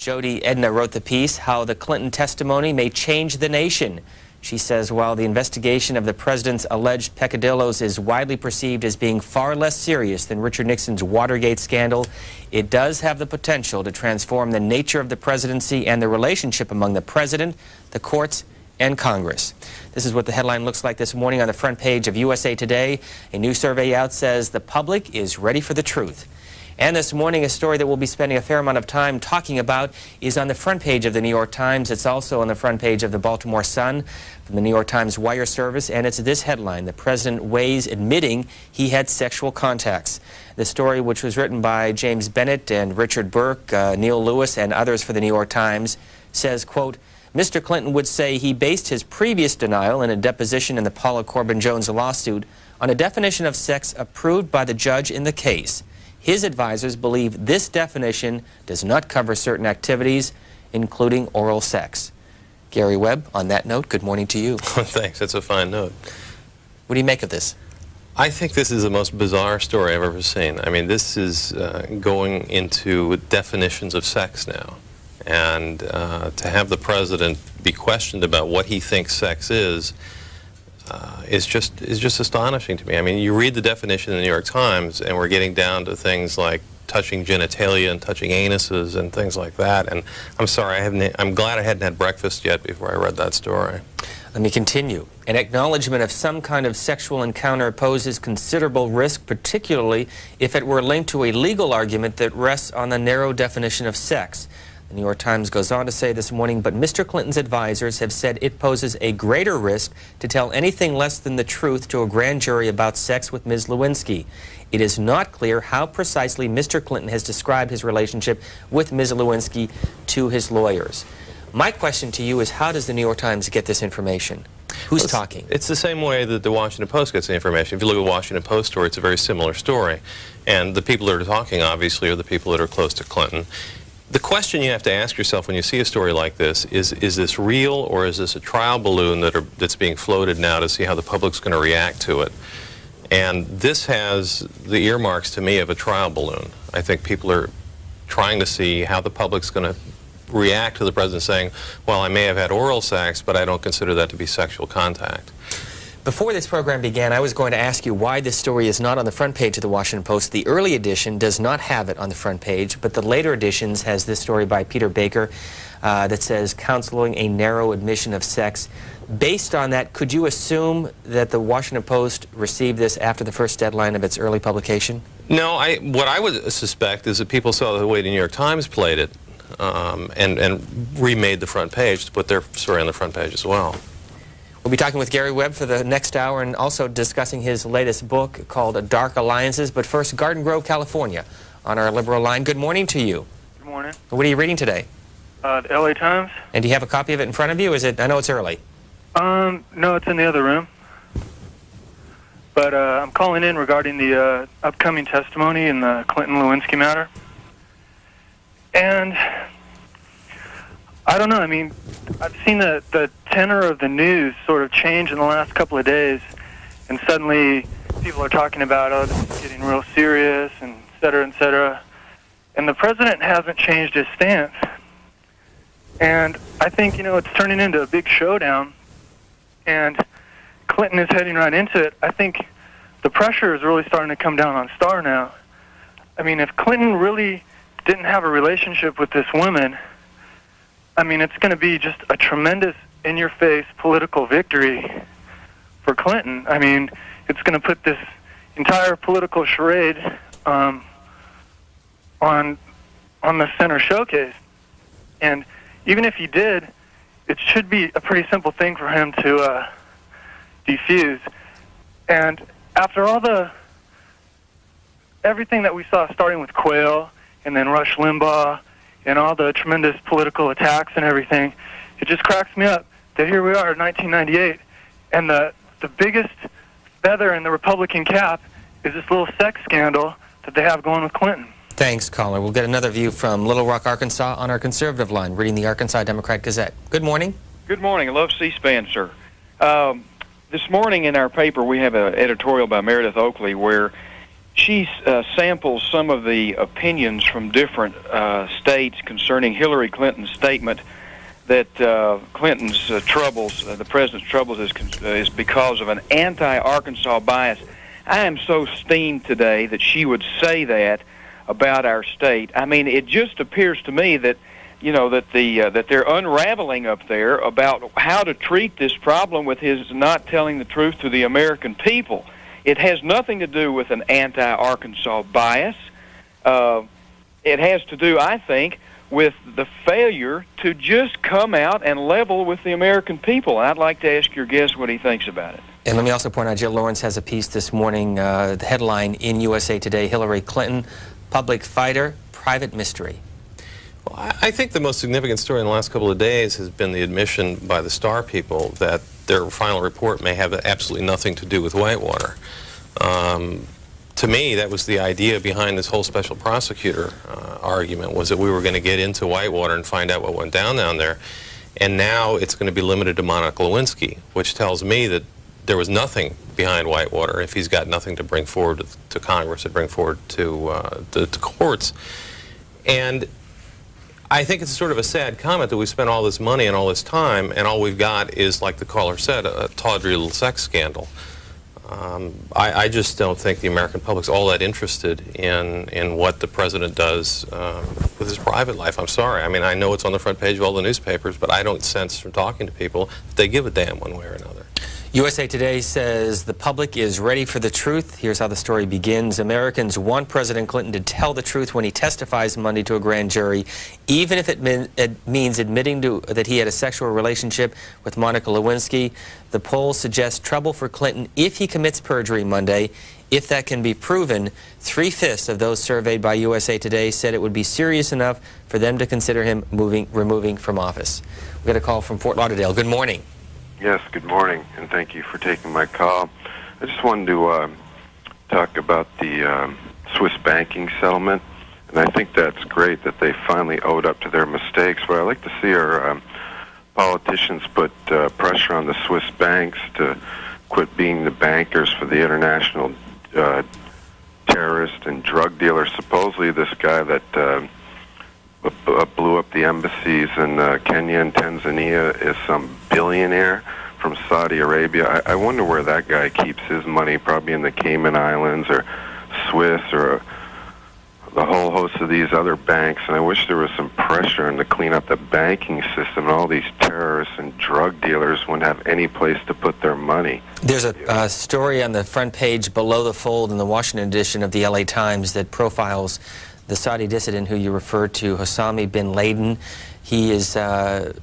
Jody Edna wrote the piece, How the Clinton Testimony May Change the Nation. She says while the investigation of the president's alleged peccadillos is widely perceived as being far less serious than Richard Nixon's Watergate scandal, it does have the potential to transform the nature of the presidency and the relationship among the president, the courts, and Congress. This is what the headline looks like this morning on the front page of USA Today. A new survey out says the public is ready for the truth. And this morning, a story that we'll be spending a fair amount of time talking about is on the front page of the New York Times. It's also on the front page of the Baltimore Sun from the New York Times wire service, and it's this headline: the president weighs admitting he had sexual contacts. The story, which was written by James Bennett and Richard Burke, Neil Lewis, and others for the New York Times, says, quote, Mr. Clinton would say he based his previous denial in a deposition in the Paula Corbin Jones lawsuit on a definition of sex approved by the judge in the case. His advisors believe this definition does not cover certain activities, including oral sex. Gary Webb, on that note, good morning to you. Thanks. That's a fine note. What do you make of this? I think this is the most bizarre story I've ever seen. I mean, this is going into definitions of sex now. And to have the president be questioned about what he thinks sex is just astonishing to me. I mean, you read the definition in the New York Times, and we're getting down to things like touching genitalia and touching anuses and things like that. And I'm sorry, I'm glad I hadn't had breakfast yet before I read that story. Let me continue. An acknowledgement of some kind of sexual encounter poses considerable risk, particularly if it were linked to a legal argument that rests on the narrow definition of sex. The New York Times goes on to say this morning, but Mr. Clinton's advisors have said it poses a greater risk to tell anything less than the truth to a grand jury about sex with Ms. Lewinsky. It is not clear how precisely Mr. Clinton has described his relationship with Ms. Lewinsky to his lawyers. My question to you is, how does the New York Times get this information? Who's talking? It's the same way that the Washington Post gets the information. If you look at the Washington Post story, it's a very similar story. And the people that are talking, obviously, are the people that are close to Clinton. The question you have to ask yourself when you see a story like this is this real, or is this a trial balloon that's being floated now to see how the public's going to react to it? And this has the earmarks to me of a trial balloon. I think people are trying to see how the public's going to react to the president saying, well, I may have had oral sex, but I don't consider that to be sexual contact. Before this program began, I was going to ask you why this story is not on the front page of the Washington Post. The early edition does not have it on the front page, but the later editions has this story by Peter Baker that says, counseling a narrow admission of sex. Based on that, could you assume that the Washington Post received this after the first deadline of its early publication? No, what I would suspect is that people saw the way the New York Times played it and remade the front page to put their story on the front page as well. We'll be talking with Gary Webb for the next hour and also discussing his latest book called Dark Alliances. But first, Garden Grove, California, on our liberal line. Good morning to you. Good morning. What are you reading today? The LA Times. And do you have a copy of it in front of you? Is it? I know it's early. No, it's in the other room. But I'm calling in regarding the upcoming testimony in the Clinton-Lewinsky matter. And I don't know, I mean, I've seen the tenor of the news sort of change in the last couple of days, and suddenly people are talking about, oh, this is getting real serious, and et cetera, et cetera. And the president hasn't changed his stance. And I think, you know, it's turning into a big showdown, and Clinton is heading right into it. I think the pressure is really starting to come down on Starr now. I mean, if Clinton really didn't have a relationship with this woman, I mean, it's going to be just a tremendous in-your-face political victory for Clinton. I mean, it's going to put this entire political charade on the center showcase. And even if he did, it should be a pretty simple thing for him to defuse. And after everything that we saw, starting with Quayle and then Rush Limbaugh, and all the tremendous political attacks and everything, it just cracks me up that here we are in 1998, and the biggest feather in the Republican cap is this little sex scandal that they have going with Clinton. Thanks, caller. We'll get another view from Little Rock, Arkansas, on our conservative line, reading the Arkansas Democrat-Gazette. Good morning. Good morning. I love C-SPAN, sir. This morning in our paper, we have an editorial by Meredith Oakley where she samples some of the opinions from different states concerning Hillary Clinton's statement that Clinton's troubles, the president's troubles, is because of an anti-Arkansas bias. I am so steamed today that she would say that about our state. I mean, it just appears to me that, you know, that that they're unraveling up there about how to treat this problem with his not telling the truth to the American people. It has nothing to do with an anti-Arkansas bias. It has to do, I think, with the failure to just come out and level with the American people. And I'd like to ask your guest what he thinks about it. And let me also point out, Jill Lawrence has a piece this morning, the headline in USA Today, Hillary Clinton, public fighter, private mystery. Well, I think the most significant story in the last couple of days has been the admission by the Star people that their final report may have absolutely nothing to do with Whitewater. To me, that was the idea behind this whole special prosecutor argument, was that we were going to get into Whitewater and find out what went down there. And now it's going to be limited to Monica Lewinsky, which tells me that there was nothing behind Whitewater if he's got nothing to bring forward to Congress, to bring forward to courts. And I think it's sort of a sad comment that we spent all this money and all this time, and all we've got is, like the caller said, a tawdry little sex scandal. I just don't think the American public's all that interested in what the president does with his private life. I'm sorry. I mean, I know it's on the front page of all the newspapers, but I don't sense from talking to people that they give a damn one way or another. USA Today says the public is ready for the truth. Here's how the story begins. Americans want President Clinton to tell the truth when he testifies Monday to a grand jury, even if it means admitting that he had a sexual relationship with Monica Lewinsky. The poll suggests trouble for Clinton if he commits perjury Monday. If that can be proven, 3/5 of those surveyed by USA Today said it would be serious enough for them to consider him removing from office. We got a call from Fort Lauderdale. Good morning. Yes, good morning, and thank you for taking my call. I just wanted to talk about the Swiss banking settlement, and I think that's great that they finally owed up to their mistakes, but I'd like to see our politicians put pressure on the Swiss banks to quit being the bankers for the international terrorist and drug dealers. Supposedly this guy that blew up the embassies in Kenya and Tanzania is some billionaire from Saudi Arabia. I wonder where that guy keeps his money, probably in the Cayman Islands or Swiss or the whole host of these other banks. And I wish there was some pressure on to clean up the banking system, and all these terrorists and drug dealers wouldn't have any place to put their money. There's a story on the front page below the fold in the Washington edition of the LA Times that profiles the Saudi dissident who you referred to, Hossami bin Laden. He is,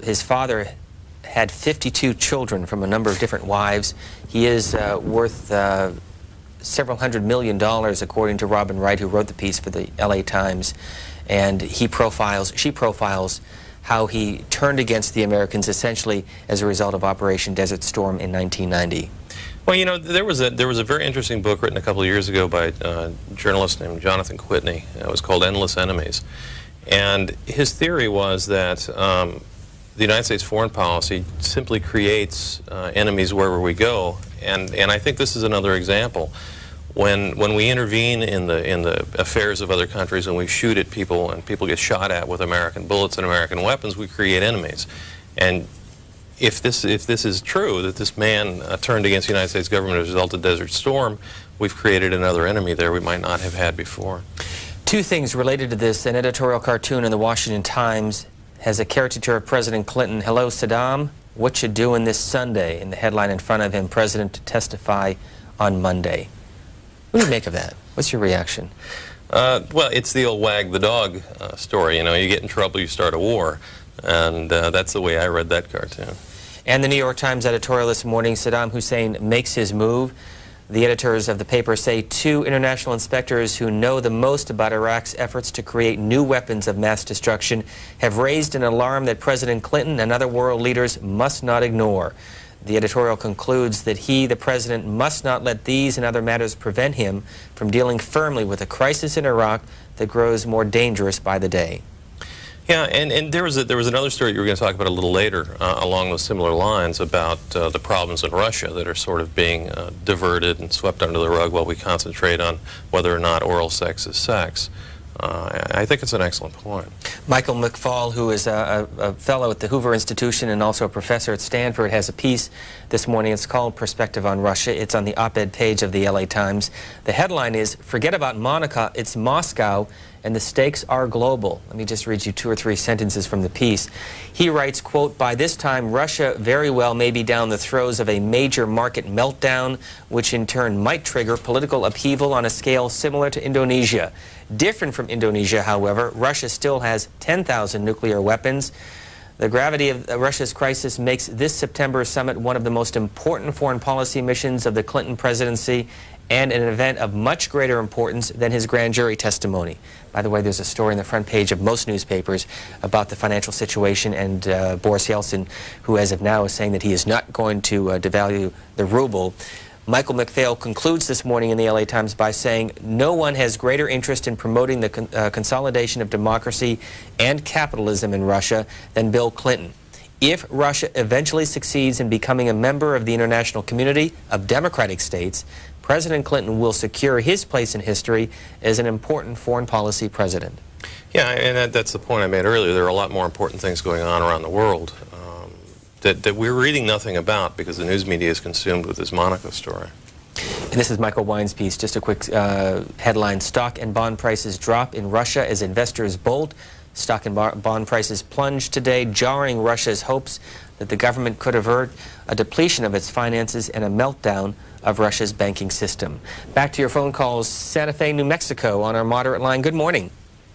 his father had 52 children from a number of different wives. He is worth several $100 million, according to Robin Wright, who wrote the piece for the LA Times. And she profiles how he turned against the Americans essentially as a result of Operation Desert Storm in 1990. Well, you know, there was a very interesting book written a couple of years ago by a journalist named Jonathan Whitney. It was called Endless Enemies. And his theory was that the United States foreign policy simply creates enemies wherever we go. And I think this is another example. When we intervene in the affairs of other countries and we shoot at people and people get shot at with American bullets and American weapons, we create enemies. And if this is true, that this man turned against the United States government as a result of Desert Storm, we've created another enemy there we might not have had before. Two things related to this. An editorial cartoon in the Washington Times has a caricature of President Clinton. Hello, Saddam. What you doing this Sunday? And the headline in front of him, President to testify on Monday. What do you make of that? What's your reaction? Well, it's the old wag the dog story. You know, you get in trouble, you start a war. And that's the way I read that cartoon. And the New York Times editorial this morning, Saddam Hussein makes his move. The editors of the paper say two international inspectors who know the most about Iraq's efforts to create new weapons of mass destruction have raised an alarm that President Clinton and other world leaders must not ignore. The editorial concludes that he, the president, must not let these and other matters prevent him from dealing firmly with a crisis in Iraq that grows more dangerous by the day. Yeah, and there was another story you were going to talk about a little later along those similar lines about the problems in Russia that are sort of being diverted and swept under the rug while we concentrate on whether or not oral sex is sex. I think it's an excellent point. Michael McFaul, who is a fellow at the Hoover Institution and also a professor at Stanford, has a piece this morning. It's called Perspective on Russia. It's on the op-ed page of the LA Times. The headline is, "Forget about Monaco, it's Moscow, and the stakes are global." Let me just read you 2 or 3 sentences from the piece. He writes, quote, "By this time, Russia very well may be down the throes of a major market meltdown, which in turn might trigger political upheaval on a scale similar to Indonesia. Different from Indonesia, however, Russia still has 10,000 nuclear weapons. The gravity of Russia's crisis makes this September summit one of the most important foreign policy missions of the Clinton presidency and an event of much greater importance than his grand jury testimony." By the way, there's a story on the front page of most newspapers about the financial situation and Boris Yeltsin, who as of now is saying that he is not going to devalue the ruble. Michael McPhail concludes this morning in the LA Times by saying, "No one has greater interest in promoting the consolidation of democracy and capitalism in Russia than Bill Clinton. If Russia eventually succeeds in becoming a member of the international community of democratic states, President Clinton will secure his place in history as an important foreign policy president." Yeah, and that's the point I made earlier. There are a lot more important things going on around the world that we're reading nothing about because the news media is consumed with this Monaco story. And this is Michael Wine's piece. Just a quick headline. "Stock and bond prices drop in Russia as investors bolt." Stock and bond prices plunged today, jarring Russia's hopes that the government could avert a depletion of its finances and a meltdown of Russia's banking system. Back to your phone calls. Santa Fe, New Mexico on our moderate line. Good morning.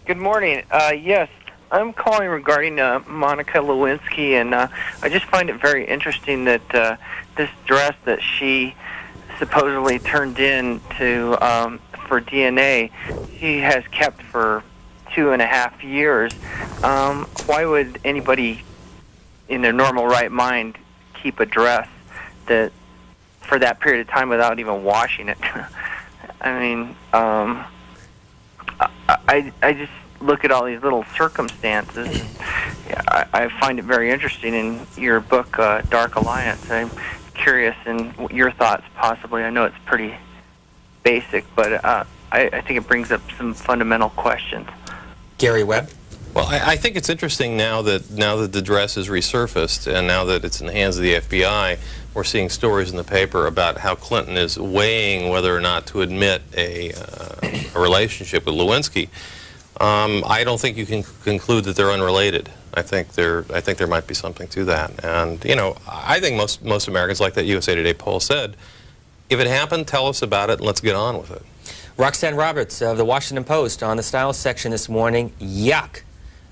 Good morning. Yes, I'm calling regarding Monica Lewinsky, and I just find it very interesting that this dress that she supposedly turned in to for DNA, she has kept for 2.5 years. Why would anybody in their normal right mind keep a dress that for that period of time without even washing it? I mean, I just look at all these little circumstances. I find it very interesting in your book, Dark Alliance. I'm curious in your thoughts, possibly. I know it's pretty basic, but I think it brings up some fundamental questions. Gary Webb. Well, I think it's interesting now that the dress is resurfaced and now that it's in the hands of the FBI, we're seeing stories in the paper about how Clinton is weighing whether or not to admit a relationship with Lewinsky. I don't think you can conclude that they're unrelated. I think there might be something to that. And you know, I think most Americans, like that USA Today poll said, if it happened, tell us about it and let's get on with it. Roxanne Roberts of the Washington Post on the Style section this morning. Yuck.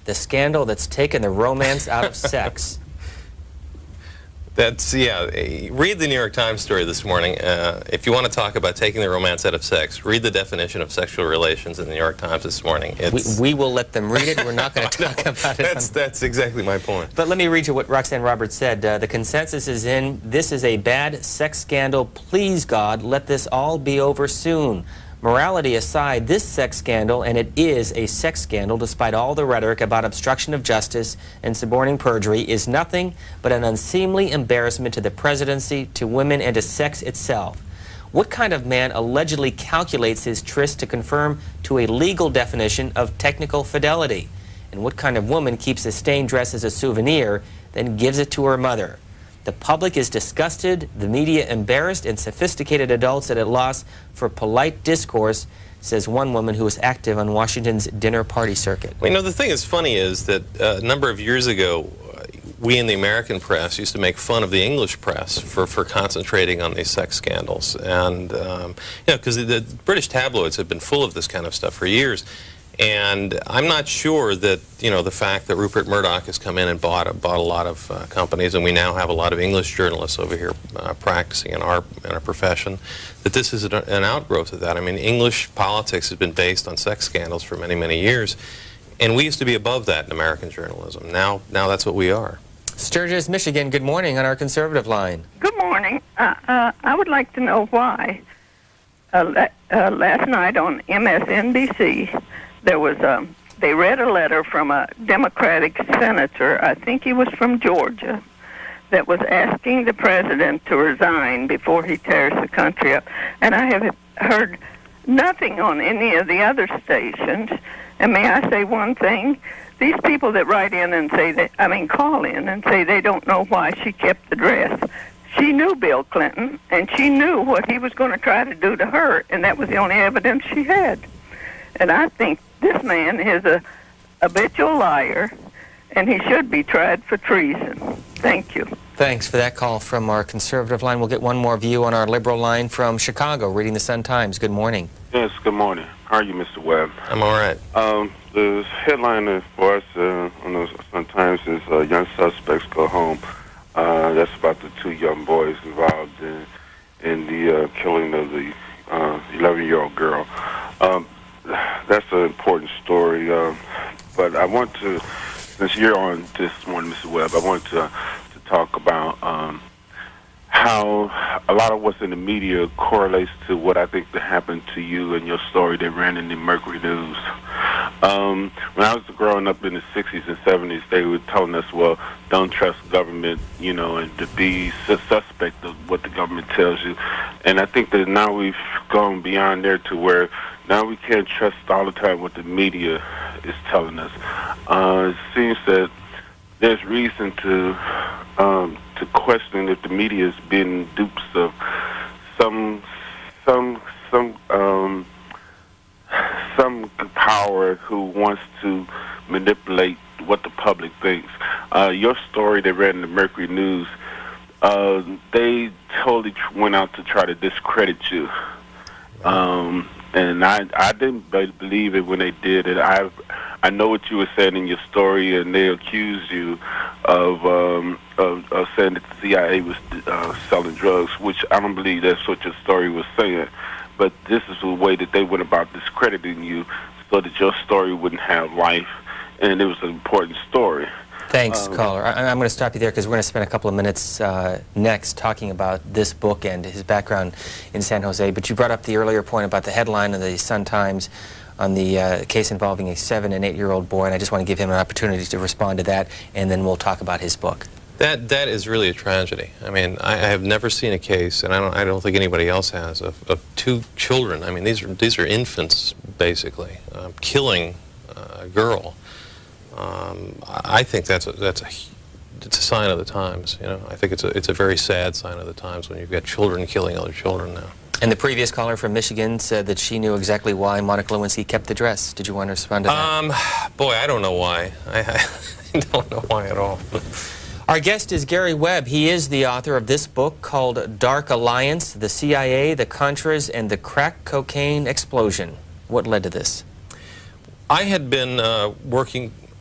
The scandal that's taken the romance out of sex. That's, yeah, read the New York Times story this morning. If you want to talk about taking the romance out of sex, read the definition of sexual relations in the New York Times this morning. We will let them read it. We're not going to talk about it. That's exactly my point. But let me read you what Roxanne Roberts said. The consensus is in, this is a bad sex scandal. Please, God, let this all be over soon. Morality aside, this sex scandal, and it is a sex scandal despite all the rhetoric about obstruction of justice and suborning perjury, is nothing but an unseemly embarrassment to the presidency, to women, and to sex itself. What kind of man allegedly calculates his tryst to conform to a legal definition of technical fidelity? And what kind of woman keeps a stained dress as a souvenir, then gives it to her mother? The public is disgusted, the media embarrassed, and sophisticated adults at a loss for polite discourse, says one woman who was active on Washington's dinner party circuit. Well, you know, the thing that's funny is that a number of years ago, we in the American press used to make fun of the English press for concentrating on these sex scandals. And, you know, because the British tabloids have been full of this kind of stuff for years. And I'm not sure that, you know, the fact that Rupert Murdoch has come in and bought a lot of companies, and we now have a lot of English journalists over here practicing in our profession, that this is an outgrowth of that. I mean, English politics has been based on sex scandals for many, many years, and we used to be above that in American journalism. Now that's what we are. Sturgis, Michigan, good morning on our conservative line. Good morning. I would like to know why last night on MSNBC there was they read a letter from a Democratic senator, I think he was from Georgia, that was asking the president to resign before he tears the country up. And I have heard nothing on any of the other stations. And may I say one thing? These people that write in and say that, call in and say they don't know why she kept the dress. She knew Bill Clinton, and she knew what he was going to try to do to her, and that was the only evidence she had. And I think this man is a habitual liar, and he should be tried for treason. Thank you. Thanks for that call from our conservative line. We'll get one more view on our liberal line from Chicago, reading the Sun-Times. Good morning. Yes, good morning. How are you, Mr. Webb? I'm all right. The headline for us on the Sun-Times is Young Suspects Go Home. That's about the 2 young boys involved in the killing of the 11-year-old girl. That's an important story, but I want to, since you're on this morning, Mr. Webb, I want to talk about how a lot of what's in the media correlates to what I think that happened to you and your story that ran in the Mercury News. When I was growing up in the 60s and 70s, they were telling us, well, don't trust government, and to be suspect of what the government tells you. And I think that now we've gone beyond there to where now we can't trust all the time what the media is telling us. It seems that there's reason to question if the media is being dupes of some power who wants to manipulate what the public thinks. Your story that ran in the Mercury News, they totally went out to try to discredit you. And I didn't believe it when they did it. I know what you were saying in your story, and they accused you of saying that the CIA was selling drugs, which I don't believe that's what your story was saying. But this is the way that they went about discrediting you so that your story wouldn't have life, and it was an important story. Thanks, caller. I'm going to stop you there because we're going to spend a couple of minutes next talking about this book and his background in San Jose. But you brought up the earlier point about the headline of the Sun-Times on the case involving a 7- and 8-year-old boy, and I just want to give him an opportunity to respond to that, and then we'll talk about his book. That is really a tragedy. I mean, I have never seen a case, and I don't think anybody else has, of 2 children. I mean, these are infants basically killing a girl. I think it's a sign of the times. I think it's a very sad sign of the times when you've got children killing other children now. And the previous caller from Michigan said that she knew exactly why Monica Lewinsky kept the dress. Did you want to respond to that? Boy, I don't know why. I don't know why at all. Our guest is Gary Webb. He is the author of this book called Dark Alliance, The CIA, the Contras, and the Crack Cocaine Explosion. What led to this? I had been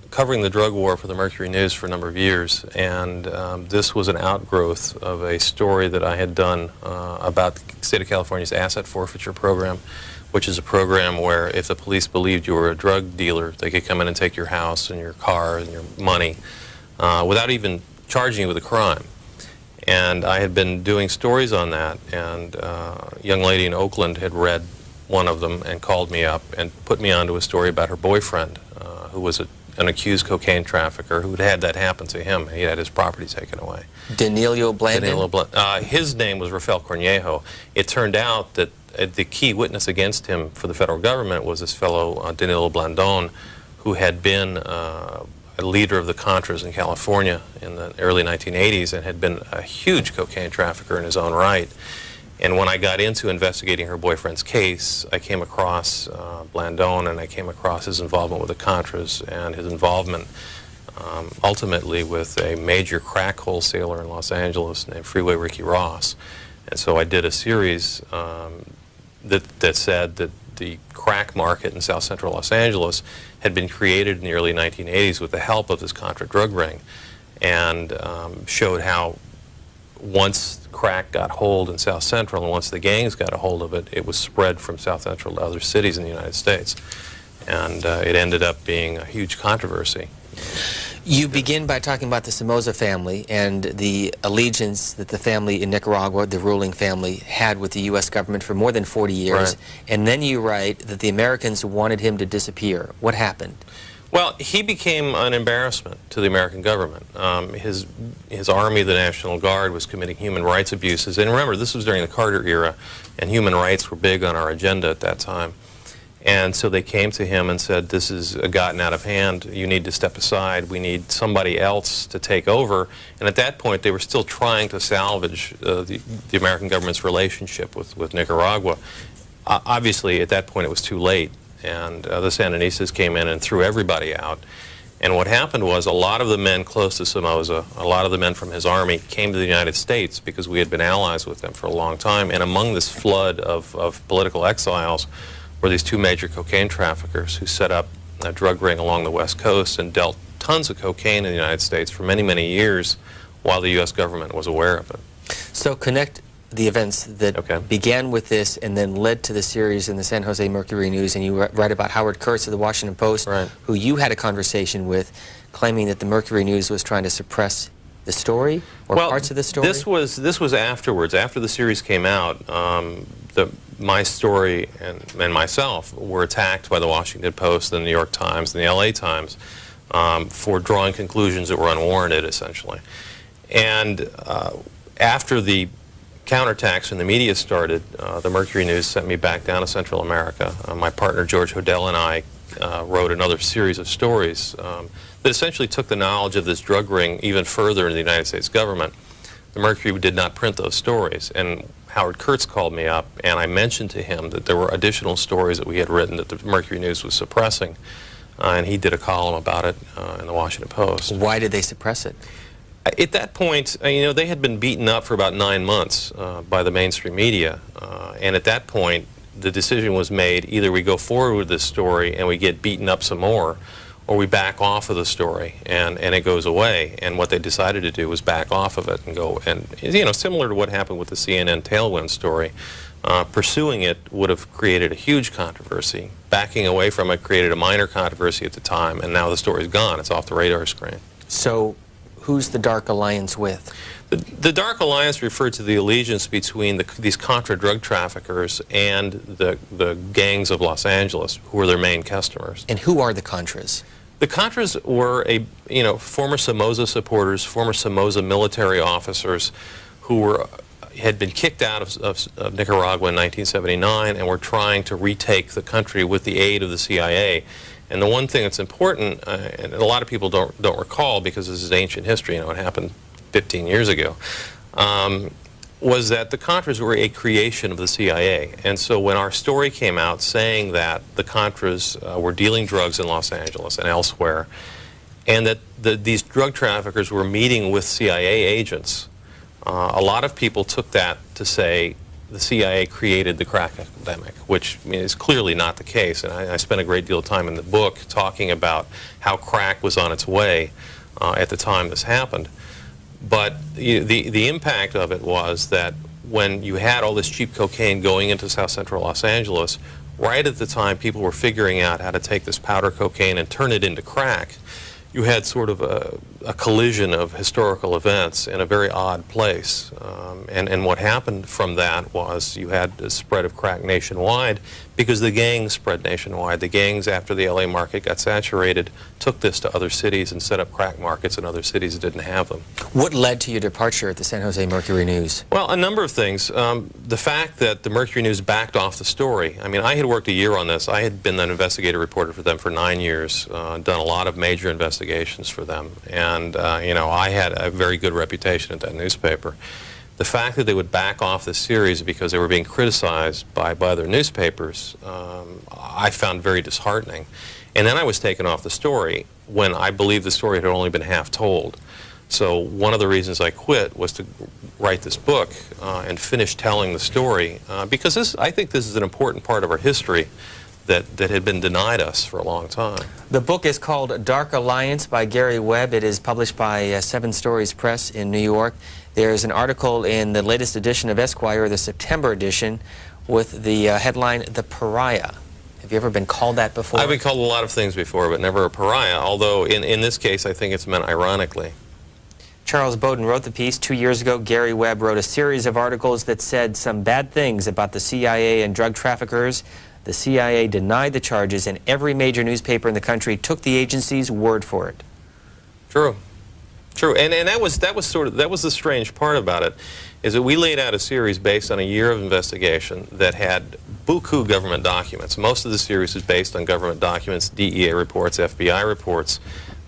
covering the drug war for the Mercury News for a number of years, and this was an outgrowth of a story that I had done about the state of California's asset forfeiture program, which is a program where if the police believed you were a drug dealer, they could come in and take your house and your car and your money without even charging you with a crime. And I had been doing stories on that, and a young lady in Oakland had read one of them and called me up and put me onto a story about her boyfriend, who was an accused cocaine trafficker who had that happen to him. He had his property taken away. Danilo Blandon? His name was Rafael Cornejo. It turned out that the key witness against him for the federal government was this fellow, Danilo Blandon, who had been a leader of the Contras in California in the early 1980s and had been a huge cocaine trafficker in his own right. And when I got into investigating her boyfriend's case, I came across Blandon, and I came across his involvement with the Contras and his involvement ultimately with a major crack wholesaler in Los Angeles named Freeway Ricky Ross. And so I did a series that said that the crack market in South Central Los Angeles had been created in the early 1980s with the help of this Contra drug ring, and showed how once crack got hold in South Central and once the gangs got a hold of it, it was spread from South Central to other cities in the United States. And it ended up being a huge controversy. You begin by talking about the Somoza family and the allegiance that the family in Nicaragua, the ruling family, had with the U.S. government for more than 40 years. Right. And then you write that the Americans wanted him to disappear. What happened? Well, he became an embarrassment to the American government. His army, the National Guard, was committing human rights abuses. And remember, this was during the Carter era, and human rights were big on our agenda at that time. And so they came to him and said, this has gotten out of hand. You need to step aside. We need somebody else to take over. And at that point, they were still trying to salvage the American government's relationship with Nicaragua. Obviously, at that point, it was too late. And the Sandinistas came in and threw everybody out. And what happened was a lot of the men close to Somoza, a lot of the men from his army came to the United States because we had been allies with them for a long time. And among this flood of political exiles were these two major cocaine traffickers who set up a drug ring along the West Coast and dealt tons of cocaine in the United States for many, many years while the U.S. government was aware of it. So connect the events that began with this and then led to the series in the San Jose Mercury News, and you write about Howard Kurtz of the Washington Post, who you had a conversation with, claiming that the Mercury News was trying to suppress the story or parts of the story. This was afterwards. After the series came out, my story and myself were attacked by the Washington Post, the New York Times, and the LA Times for drawing conclusions that were unwarranted, essentially. And after the counterattacks and the media started, the Mercury News sent me back down to Central America. My partner George Hodel and I wrote another series of stories that essentially took the knowledge of this drug ring even further in the United States government. The Mercury did not print those stories, and Howard Kurtz called me up, and I mentioned to him that there were additional stories that we had written that the Mercury News was suppressing, and he did a column about it in the Washington Post. Why did they suppress it? At that point, you know, they had been beaten up for about 9 months by the mainstream media, and at that point, the decision was made: either we go forward with this story and we get beaten up some more, or we back off of the story and it goes away. And what they decided to do was back off of it and go, and you know, similar to what happened with the CNN Tailwind story. Pursuing it would have created a huge controversy. Backing away from it created a minor controversy at the time, and now the story's gone. It's off the radar screen. So who's the Dark Alliance with? The Dark Alliance referred to the allegiance between these Contra drug traffickers and the gangs of Los Angeles, who were their main customers. And who are the Contras? The Contras were former Somoza supporters, former Somoza military officers who had been kicked out of Nicaragua in 1979 and were trying to retake the country with the aid of the CIA. And the one thing that's important, and a lot of people don't recall because this is ancient history, you know, it happened 15 years ago, was that the Contras were a creation of the CIA. And so when our story came out saying that the Contras were dealing drugs in Los Angeles and elsewhere, and that these drug traffickers were meeting with CIA agents, a lot of people took that to say the CIA created the crack epidemic, which is clearly not the case. And I spent a great deal of time in the book talking about how crack was on its way at the time this happened. But the impact of it was that when you had all this cheap cocaine going into South Central Los Angeles, right at the time people were figuring out how to take this powder cocaine and turn it into crack, you had sort of a collision of historical events in a very odd place. And what happened from that was you had a spread of crack nationwide because the gangs spread nationwide. The gangs, after the LA market got saturated, took this to other cities and set up crack markets in other cities that didn't have them. What led to your departure at the San Jose Mercury News? Well, a number of things. The fact that the Mercury News backed off the story. I mean, I had worked a year on this. I had been an investigative reporter for them for 9 years, done a lot of major investigations for them, and you know, I had a very good reputation at that newspaper. The fact that they would back off the series because they were being criticized by other newspapers, I found very disheartening. And then I was taken off the story when I believed the story had only been half told. So one of the reasons I quit was to write this book and finish telling the story, because I think this is an important part of our history that had been denied us for a long time. The book is called Dark Alliance by Gary Webb. It is published by 7 Stories Press in New York. There's an article in the latest edition of Esquire, the September edition, with the headline, The Pariah. Have you ever been called that before? I've been called a lot of things before, but never a pariah, although in this case I think it's meant ironically. Charles Bowden wrote the piece 2 years ago. Gary Webb wrote a series of articles that said some bad things about the CIA and drug traffickers. The CIA denied the charges, and every major newspaper in the country took the agency's word for it. True. True, and that was the strange part about it, is that we laid out a series based on a year of investigation that had buku government documents. Most of the series is based on government documents, DEA reports, FBI reports,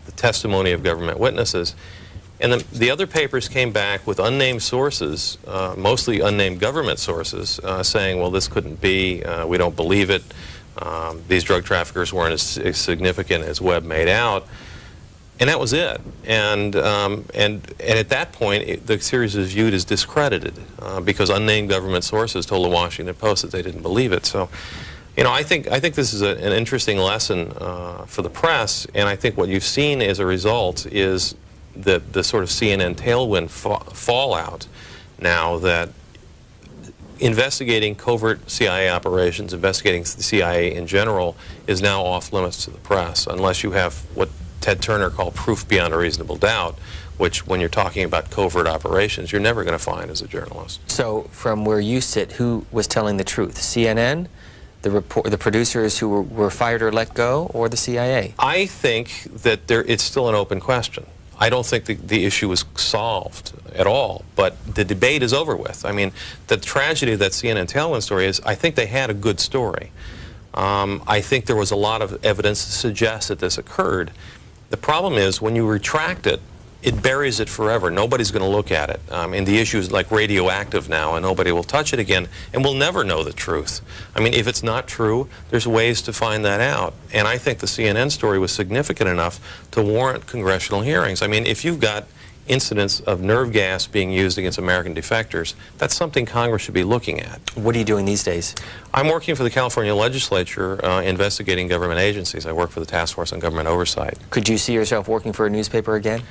the testimony of government witnesses. And the other papers came back with unnamed sources, mostly unnamed government sources, saying, well, this couldn't be, we don't believe it, these drug traffickers weren't as significant as Webb made out. And that was it. And at that point, the series was viewed as discredited because unnamed government sources told the Washington Post that they didn't believe it. So, you know, I think this is an interesting lesson for the press. And I think what you've seen as a result is the sort of CNN tailwind fallout now that investigating covert CIA operations, investigating the CIA in general, is now off limits to the press unless you have what Ted Turner called proof beyond a reasonable doubt, which when you're talking about covert operations, you're never going to find as a journalist. So from where you sit, who was telling the truth? CNN, the producers who were fired or let go, or the CIA? I think that it's still an open question. I don't think the issue is solved at all, but the debate is over with. I mean, the tragedy of that CNN tailwind story is I think they had a good story. I think there was a lot of evidence to suggest that this occurred. The problem is when you retract it, it buries it forever. Nobody's going to look at it. And the issue is like radioactive now, and nobody will touch it again, and we'll never know the truth. I mean, if it's not true, there's ways to find that out. And I think the CNN story was significant enough to warrant congressional hearings. I mean, if you've got incidents of nerve gas being used against American defectors, that's something Congress should be looking at. What are you doing these days? I'm working for the California legislature investigating government agencies. I work for the Task Force on Government Oversight. Could you see yourself working for a newspaper again?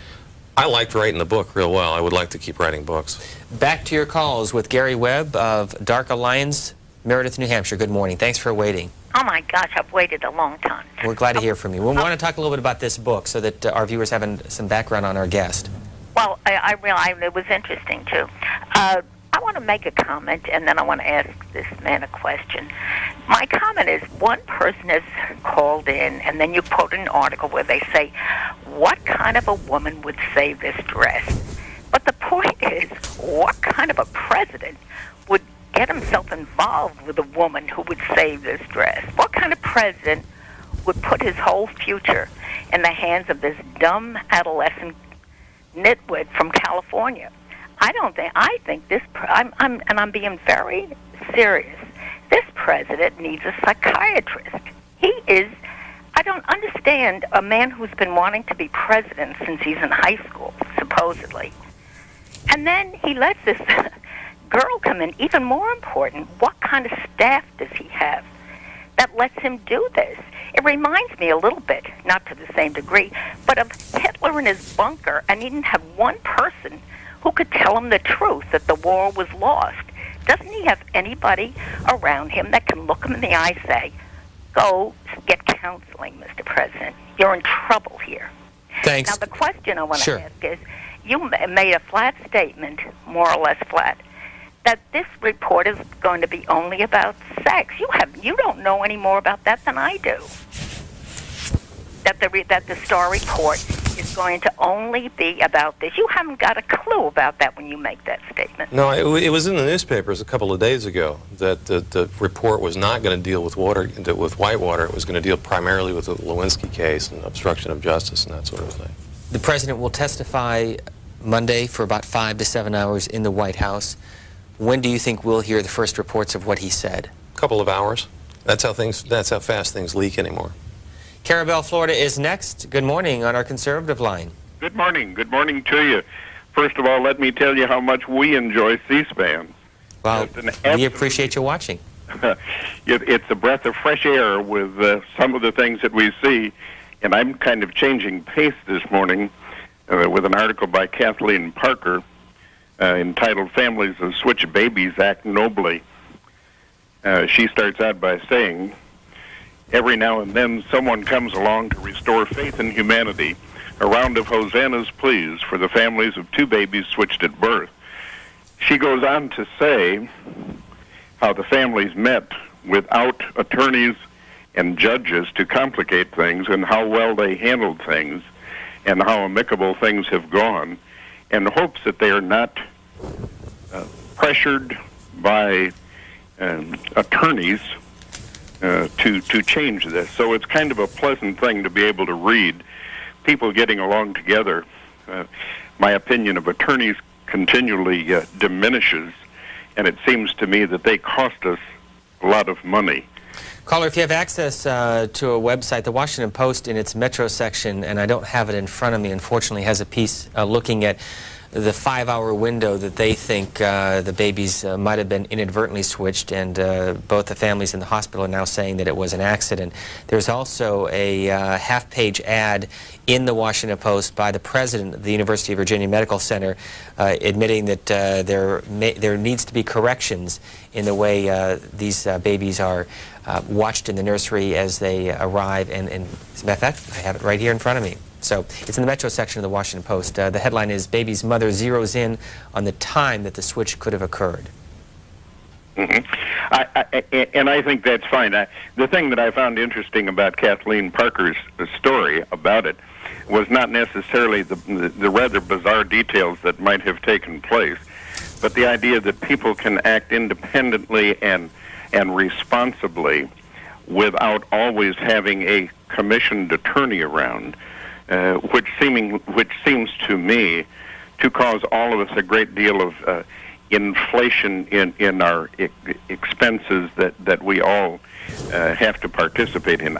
I liked writing the book real well. I would like to keep writing books. Back to your calls with Gary Webb of Dark Alliance, Meredith, New Hampshire. Good morning. Thanks for waiting. Oh, my gosh, I've waited a long time. We're glad to hear from you. We want to talk a little bit about this book so that our viewers have some background on our guest. Well, I realized it was interesting, too. I want to make a comment, and then I want to ask this man a question. My comment is one person has called in, and then you quote an article where they say, what kind of a woman would save this dress? But the point is, what kind of a president would get himself involved with a woman who would save this dress? What kind of president would put his whole future in the hands of this dumb adolescent nitwit from California? I think this, I'm being very serious. This president needs a psychiatrist. I don't understand a man who's been wanting to be president since he's in high school, supposedly. And then he lets this girl come in. Even more important, what kind of staff does he have that lets him do this? It reminds me a little bit, not to the same degree, but of Hitler in his bunker, and he didn't have one person who could tell him the truth, that the war was lost. Doesn't he have anybody around him that can look him in the eye and say, go get counseling, Mr. President. You're in trouble here. Thanks. Now, the question I want to Sure. ask is, you made a flat statement, more or less flat, that this report is going to be only about sex. You don't know any more about that than I do. That the Star report is going to only be about this. You haven't got a clue about that when you make that statement. No, it was in the newspapers a couple of days ago that the report was not going to deal with Whitewater. It was going to deal primarily with the Lewinsky case and obstruction of justice and that sort of thing. The president will testify Monday for about 5 to 7 hours in the White House. When do you think we'll hear the first reports of what he said? A couple of hours. That's how fast things leak anymore. Carabel, Florida is next. Good morning on our conservative line. Good morning. Good morning to you. First of all, let me tell you how much we enjoy C-SPAN. Well, we appreciate you watching. It's a breath of fresh air with some of the things that we see. And I'm kind of changing pace this morning with an article by Kathleen Parker entitled Families of Switch Babies Act Nobly. She starts out by saying, every now and then someone comes along to restore faith in humanity. A round of hosannas, please, for the families of 2 babies switched at birth. She goes on to say how the families met without attorneys and judges to complicate things, and how well they handled things and how amicable things have gone, and hopes that they are not pressured by attorneys to change this. So it's kind of a pleasant thing to be able to read people getting along together. My opinion of attorneys continually diminishes, and it seems to me that they cost us a lot of money. Caller, if you have access to a website, the Washington Post in its Metro section, and I don't have it in front of me, unfortunately, has a piece looking at the 5-hour window that they think the babies might have been inadvertently switched, and both the families in the hospital are now saying that it was an accident. There's also a half-page ad in the Washington Post by the president of the University of Virginia Medical Center admitting that there needs to be corrections in the way these babies are watched in the nursery as they arrive, and as a matter of fact, I have it right here in front of me. So it's in the Metro section of the Washington Post. The headline is, "Baby's Mother Zeroes In on the Time That the Switch Could Have Occurred." And I think that's fine. The thing that I found interesting about Kathleen Parker's story about it was not necessarily the rather bizarre details that might have taken place, but the idea that people can act independently and responsibly without always having a commissioned attorney around. Which seems to me to cause all of us a great deal of inflation in our expenses that we all have to participate in.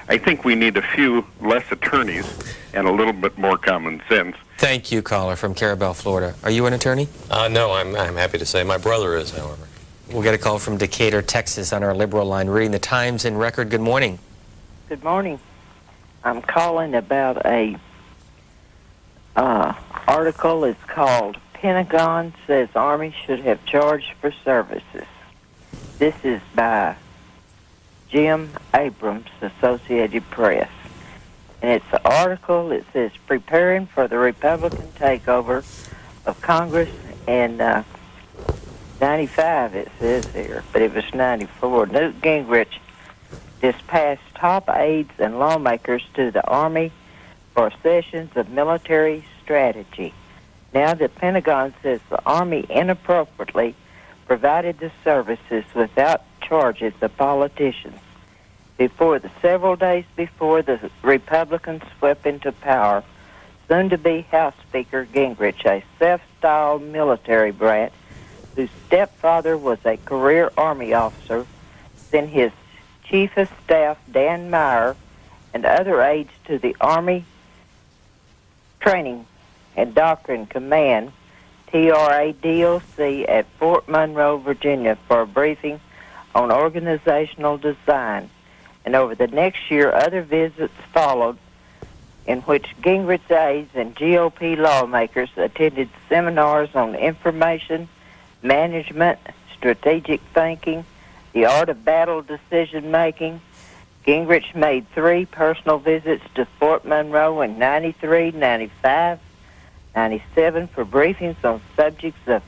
I think we need a few less attorneys and a little bit more common sense. Thank you, caller from Carabel, Florida. Are you an attorney? No, I'm happy to say my brother is, however. We'll get a call from Decatur, Texas on our liberal line, reading the Times and Record. Good morning. Good morning. I'm calling about a article. It's called "Pentagon Says Army Should Have Charged for Services." This is by Jim Abrams, Associated Press. And it's an article. It says, "Preparing for the Republican takeover of Congress in 95, it says here, but it was 94. Newt Gingrich dispatched top aides and lawmakers to the Army for sessions of military strategy. Now the Pentagon says the Army inappropriately provided the services without charges of politicians. Several days before the Republicans swept into power, soon-to-be House Speaker Gingrich, a self-styled military brat whose stepfather was a career Army officer, sent his Chief of Staff Dan Meyer and other aides to the Army Training and Doctrine Command, TRADOC, at Fort Monroe, Virginia, for a briefing on organizational design. And over the next year, other visits followed in which Gingrich's aides and GOP lawmakers attended seminars on information, management, strategic thinking, the art of battle decision-making. Gingrich made 3 personal visits to Fort Monroe in 93, 95, 97 for briefings on subjects of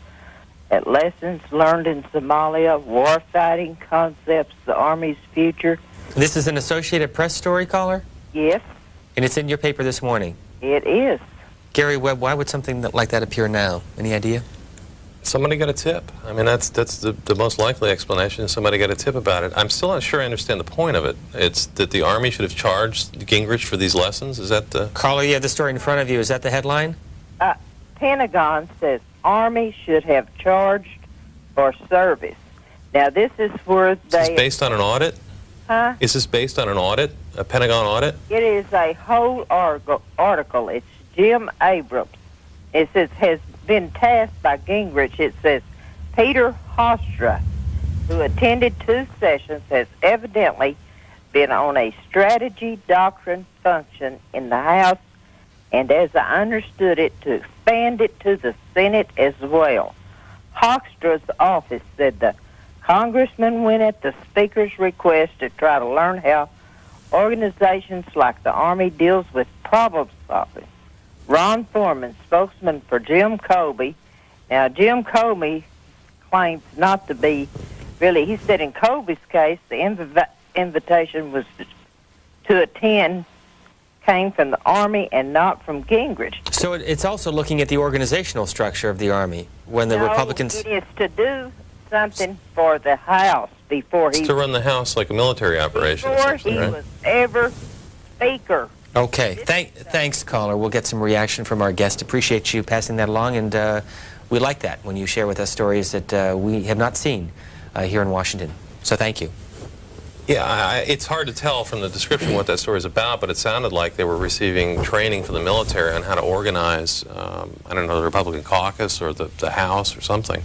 lessons learned in Somalia, warfighting concepts, the Army's future. This is an Associated Press story, caller? Yes. And it's in your paper this morning? It is. Gary Webb, why would something like that appear now? Any idea? Somebody got a tip. I mean, that's the most likely explanation. Somebody got a tip about it. I'm still not sure I understand the point of it. It's that the Army should have charged Gingrich for these lessons? Is that the... Caller, you have the story in front of you. Is that the headline? Pentagon says Army should have charged for service. Now, this is where they... Is this based on an audit? Huh? Is this based on an audit? A Pentagon audit? It is a whole article. It's Jim Abrams. It says, has been tasked by Gingrich. It says, Peter Hofstra, who attended 2 sessions, has evidently been on a strategy doctrine function in the House, and as I understood it, to expand it to the Senate as well. Hofstra's office said the congressman went at the Speaker's request to try to learn how organizations like the Army deals with problem solving. Ron Foreman, spokesman for Jim Comey. Now, Jim Comey claims not to be really, he said in Colby's case, the invitation was to attend came from the Army and not from Gingrich. So it's also looking at the organizational structure of the Army. When the Republicans... it is to do something for the House before he... It's to run the House like a military operation. Before he was ever Speaker. Okay. Thanks, caller. We'll get some reaction from our guest. Appreciate you passing that along, and we like that when you share with us stories that we have not seen here in Washington. So thank you. Yeah, it's hard to tell from the description what that story is about, but it sounded like they were receiving training from the military on how to organize, I don't know, the Republican caucus or the House or something.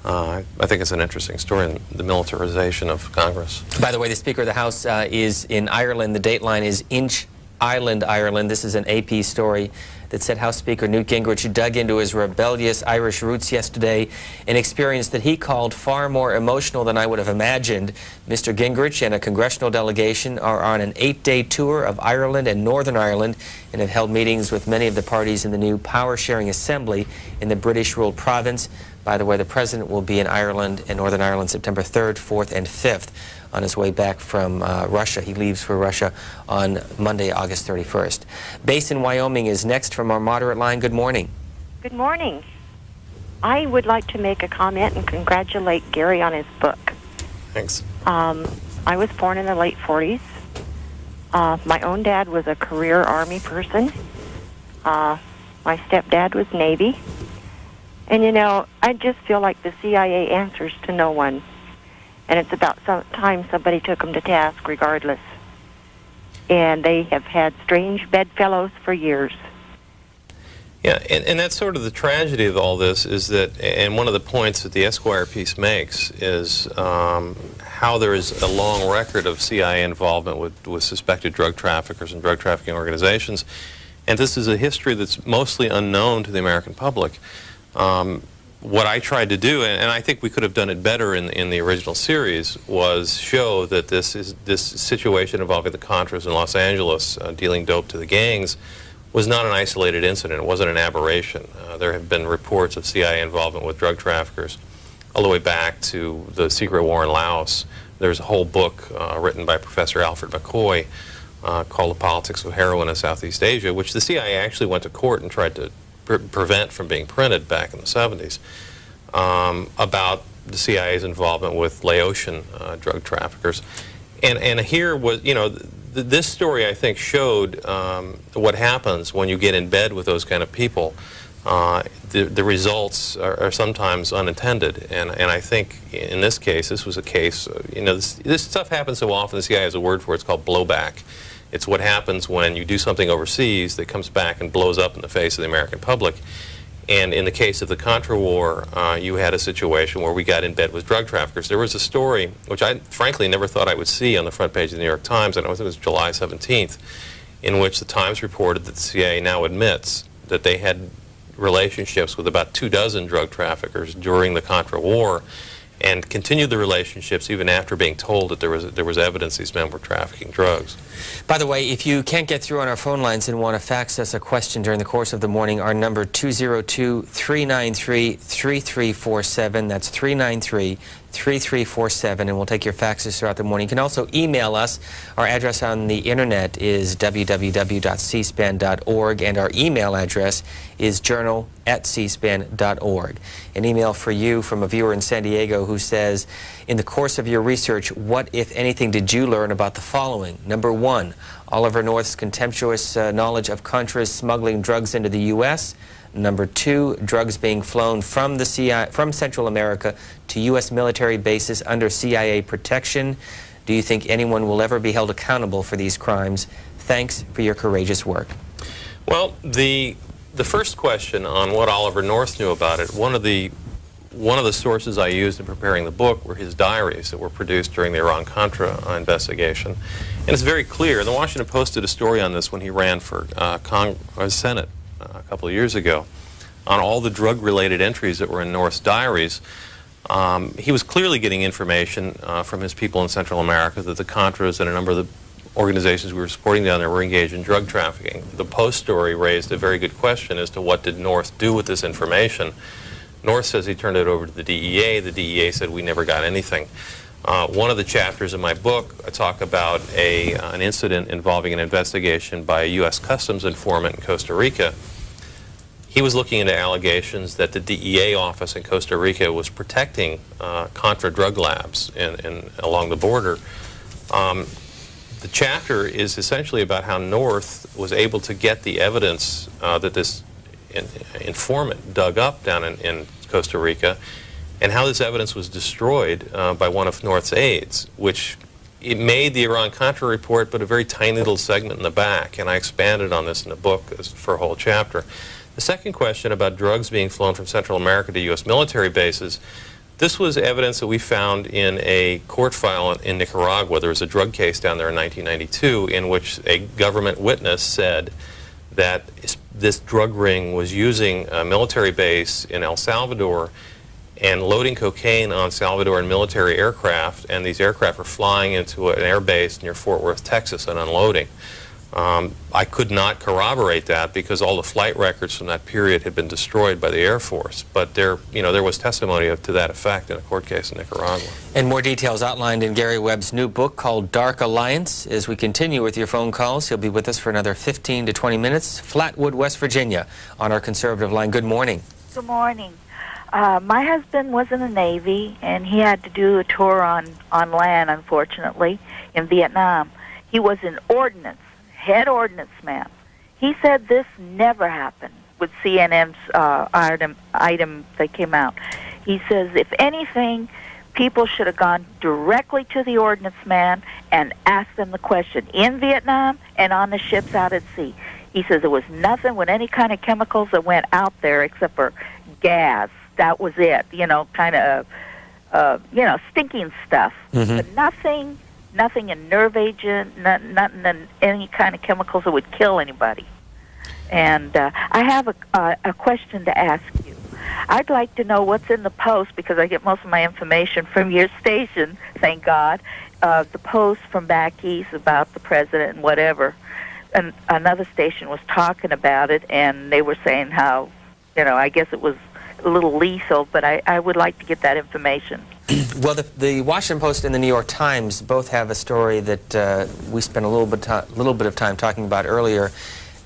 I think it's an interesting story in the militarization of Congress. By the way, the Speaker of the House is in Ireland. The dateline is Inch Island, Ireland. This is an AP story that said House Speaker Newt Gingrich dug into his rebellious Irish roots yesterday, an experience that he called far more emotional than I would have imagined. Mr. Gingrich and a congressional delegation are on an 8-day tour of Ireland and Northern Ireland and have held meetings with many of the parties in the new power-sharing assembly in the British-ruled province. By the way, the president will be in Ireland and Northern Ireland September 3rd, 4th, and 5th on his way back from Russia. He leaves for Russia on Monday, August 31st. Base in Wyoming is next from our moderate line. Good morning. Good morning. I would like to make a comment and congratulate Gary on his book. Thanks. I was born in the late 40s. My own dad was a career Army person. My stepdad was Navy. And, you know, I just feel like the CIA answers to no one. And it's about time somebody took them to task regardless. And they have had strange bedfellows for years. Yeah, and that's sort of the tragedy of all this is that, and one of the points that the Esquire piece makes is how there is a long record of CIA involvement with suspected drug traffickers and drug trafficking organizations. And this is a history that's mostly unknown to the American public. What I tried to do, and I think we could have done it better in the original series, was show that this situation involving the Contras in Los Angeles dealing dope to the gangs was not an isolated incident. It wasn't an aberration. There have been reports of CIA involvement with drug traffickers all the way back to the secret war in Laos. There's a whole book written by Professor Alfred McCoy called The Politics of Heroin in Southeast Asia, which the CIA actually went to court and tried to prevent from being printed back in the 70s, about the CIA's involvement with Laotian drug traffickers. And here was, you know, this story, I think, showed what happens when you get in bed with those kind of people. The results are sometimes unintended, and I think in this case, this was a case, you know, this stuff happens so often, the CIA has a word for it, it's called blowback. It's what happens when you do something overseas that comes back and blows up in the face of the American public. And in the case of the Contra War, you had a situation where we got in bed with drug traffickers. There was a story, which I frankly never thought I would see on the front page of the New York Times, and I think it was July 17th, in which the Times reported that the CIA now admits that they had relationships with about 24 drug traffickers during the Contra War, and continued the relationships even after being told that there was evidence these men were trafficking drugs. By the way, if you can't get through on our phone lines and want to fax us a question during the course of the morning, our number 202-393-3347. That's 393-3347, and we'll take your faxes throughout the morning. You can also email us. Our address on the internet is www.cspan.org, and our email address is journal@cspan.org. An email for you from a viewer in San Diego who says, in the course of your research, what, if anything, did you learn about the following? Number 1, Oliver North's contemptuous knowledge of Contras smuggling drugs into the U.S. Number 2, drugs being flown from the CIA, from Central America to U.S. military bases under CIA protection. Do you think anyone will ever be held accountable for these crimes? Thanks for your courageous work. Well, the first question on what Oliver North knew about it, one of the sources I used in preparing the book were his diaries that were produced during the Iran-Contra investigation. And it's very clear. The Washington Post did a story on this when he ran for Senate a couple of years ago, on all the drug-related entries that were in North's diaries. He was clearly getting information from his people in Central America that the Contras and a number of the organizations we were supporting down there were engaged in drug trafficking. The Post story raised a very good question as to what did North do with this information. North says he turned it over to the DEA. The DEA said we never got anything. One of the chapters in my book, I talk about an incident involving an investigation by a U.S. Customs informant in Costa Rica. He was looking into allegations that the DEA office in Costa Rica was protecting Contra drug labs along the border. The chapter is essentially about how North was able to get the evidence that this informant dug up down in Costa Rica, and how this evidence was destroyed by one of North's aides, which it made the Iran-Contra report, but a very tiny little segment in the back, and I expanded on this in the book for a whole chapter. The second question about drugs being flown from Central America to U.S. military bases, this was evidence that we found in a court file in Nicaragua. There was a drug case down there in 1992 in which a government witness said that this drug ring was using a military base in El Salvador and loading cocaine on Salvadoran military aircraft, and these aircraft were flying into an air base near Fort Worth, Texas, and unloading. I could not corroborate that because all the flight records from that period had been destroyed by the Air Force. But there was testimony to that effect in a court case in Nicaragua. And more details outlined in Gary Webb's new book called Dark Alliance. As we continue with your phone calls, he'll be with us for another 15 to 20 minutes. Flatwood, West Virginia, on our conservative line. Good morning. Good morning. My husband was in the Navy, and he had to do a tour on land, unfortunately, in Vietnam. He was in ordnance. Head ordnance man. He said this never happened with CNN's item that came out. He says, if anything, people should have gone directly to the ordnance man and asked them the question in Vietnam and on the ships out at sea. He says there was nothing with any kind of chemicals that went out there except for gas. That was it, kind of, stinking stuff. Mm-hmm. But nothing in nerve agent, nothing in any kind of chemicals that would kill anybody. And I have a question to ask you. I'd like to know what's in the Post, because I get most of my information from your station, thank God. The Post from back east about the president and whatever. And another station was talking about it, and they were saying how, I guess it was a little lethal, but I would like to get that information. Well, the Washington Post and the New York Times both have a story that we spent a little bit of time talking about earlier.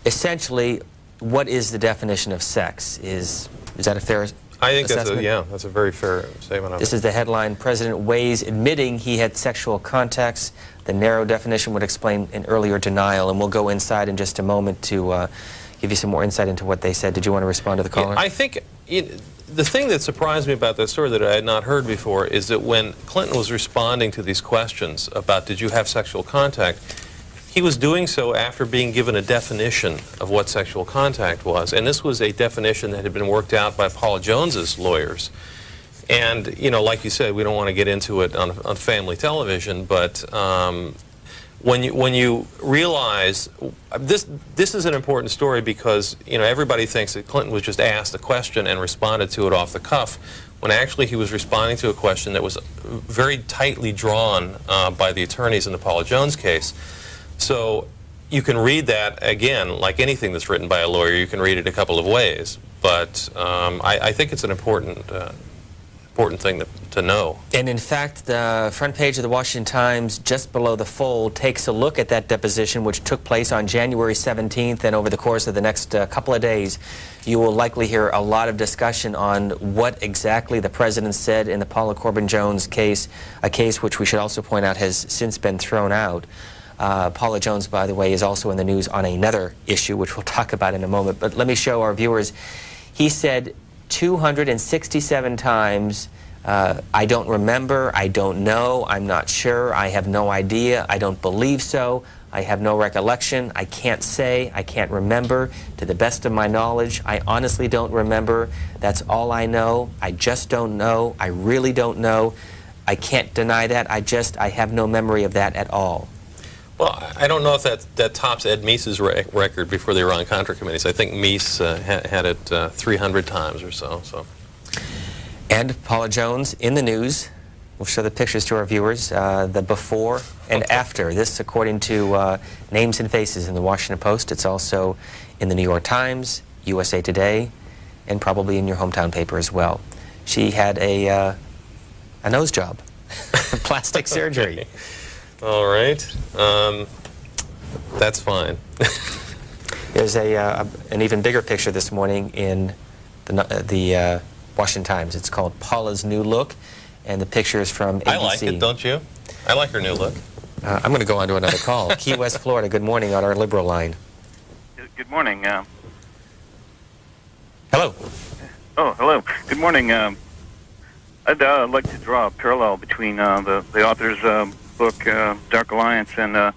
Essentially, what is the definition of sex? Is that a fair I think assessment? that's a very fair statement of This is the headline: President weighs admitting he had sexual contacts. The narrow definition would explain an earlier denial, and we'll go inside in just a moment to give you some more insight into what they said. Did you want to respond to the caller? Yeah, I think the thing that surprised me about that story that I had not heard before is that when Clinton was responding to these questions about did you have sexual contact, he was doing so after being given a definition of what sexual contact was. And this was a definition that had been worked out by Paula Jones's lawyers. And, like you said, we don't want to get into it on family television, but when you realize this is an important story because everybody thinks that Clinton was just asked a question and responded to it off the cuff, when actually he was responding to a question that was very tightly drawn by the attorneys in the Paula Jones case. So you can read that, again, like anything that's written by a lawyer, you can read it a couple of ways, but I think it's an important thing to know. And in fact, the front page of the Washington Times, just below the fold, takes a look at that deposition, which took place on January 17th, and over the course of the next couple of days, you will likely hear a lot of discussion on what exactly the president said in the Paula Corbin Jones case, a case which we should also point out has since been thrown out. Paula Jones, by the way, is also in the news on another issue, which we'll talk about in a moment. But let me show our viewers. He said 267 times, I don't remember, I don't know, I'm not sure, I have no idea, I don't believe so, I have no recollection, I can't say, I can't remember, to the best of my knowledge, I honestly don't remember, that's all I know, I just don't know, I really don't know, I can't deny that, I have no memory of that at all. Well, I don't know if that tops Ed Meese's record before the Iran-Contra committees. I think Meese had it 300 times or so. And Paula Jones in the news. We'll show the pictures to our viewers, the before and after. This, according to Names and Faces in the Washington Post. It's also in the New York Times, USA Today, and probably in your hometown paper as well. She had a nose job, plastic surgery. All right. That's fine. There's an even bigger picture this morning in the Washington Times. It's called Paula's New Look, and the picture is from ABC. I like it, don't you? I like her new look. I'm going to go on to another call. Key West, Florida. Good morning on our liberal line. Good morning. Hello. Oh, hello. Good morning. I'd like to draw a parallel between the author's book, Dark Alliance, and a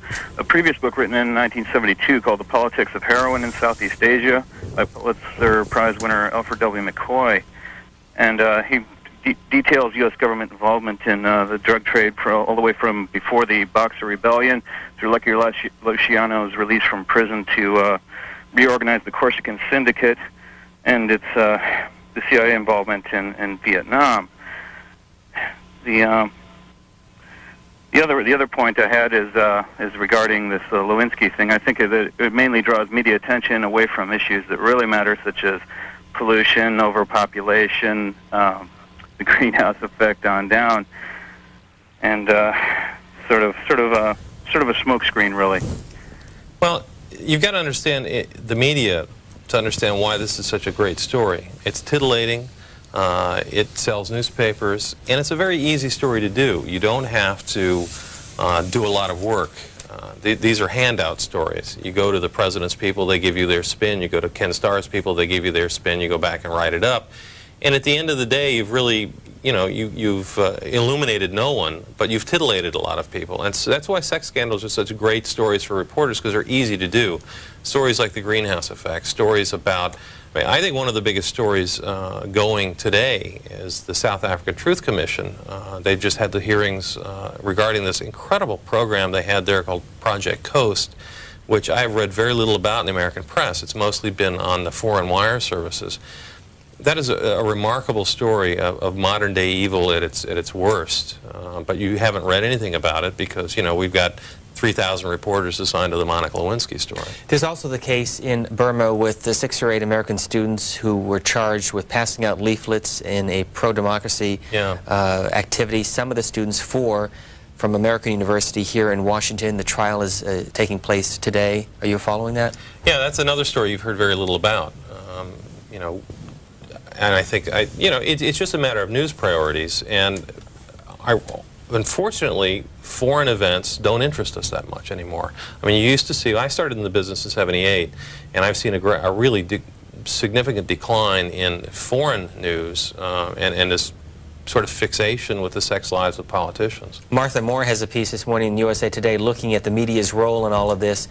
previous book written in 1972 called The Politics of Heroin in Southeast Asia by Pulitzer Prize winner Alfred W. McCoy. And he details U.S. government involvement in the drug trade all the way from before the Boxer Rebellion through Lucky Luciano's release from prison to reorganize the Corsican Syndicate and its the CIA involvement in Vietnam. The other point I had is regarding this Lewinsky thing. I think that it mainly draws media attention away from issues that really matter, such as pollution, overpopulation, the greenhouse effect on down, and sort of a smokescreen, really. Well, you've got to understand the media to understand why this is such a great story. It's titillating. It sells newspapers, and it's a very easy story to do. You don't have to do a lot of work. These are handout stories. You go to the president's people, they give you their spin. You go to Ken Starr's people, they give you their spin. You go back and write it up. And at the end of the day, you've really, you've illuminated no one, but you've titillated a lot of people. And so that's why sex scandals are such great stories for reporters, because they're easy to do. Stories like the greenhouse effect, stories about, I think one of the biggest stories going today is the South Africa Truth Commission. They just had the hearings regarding this incredible program they had there called Project Coast, which I've read very little about in the American press. It's mostly been on the foreign wire services. That is a remarkable story of modern-day evil at its worst, but you haven't read anything about it because, we've got 3,000 reporters assigned to the Monica Lewinsky story. There's also the case in Burma with the 6 or 8 American students who were charged with passing out leaflets in a pro-democracy activity. Some of the students, 4 from American University here in Washington. The trial is taking place today. Are you following that? Yeah, that's another story you've heard very little about. And I think, it's just a matter of news priorities. And unfortunately, foreign events don't interest us that much anymore. I mean, you used to see, I started in the business in '78, and I've seen a really significant decline in foreign news and this sort of fixation with the sex lives of politicians. Martha Moore has a piece this morning in USA Today looking at the media's role in all of this.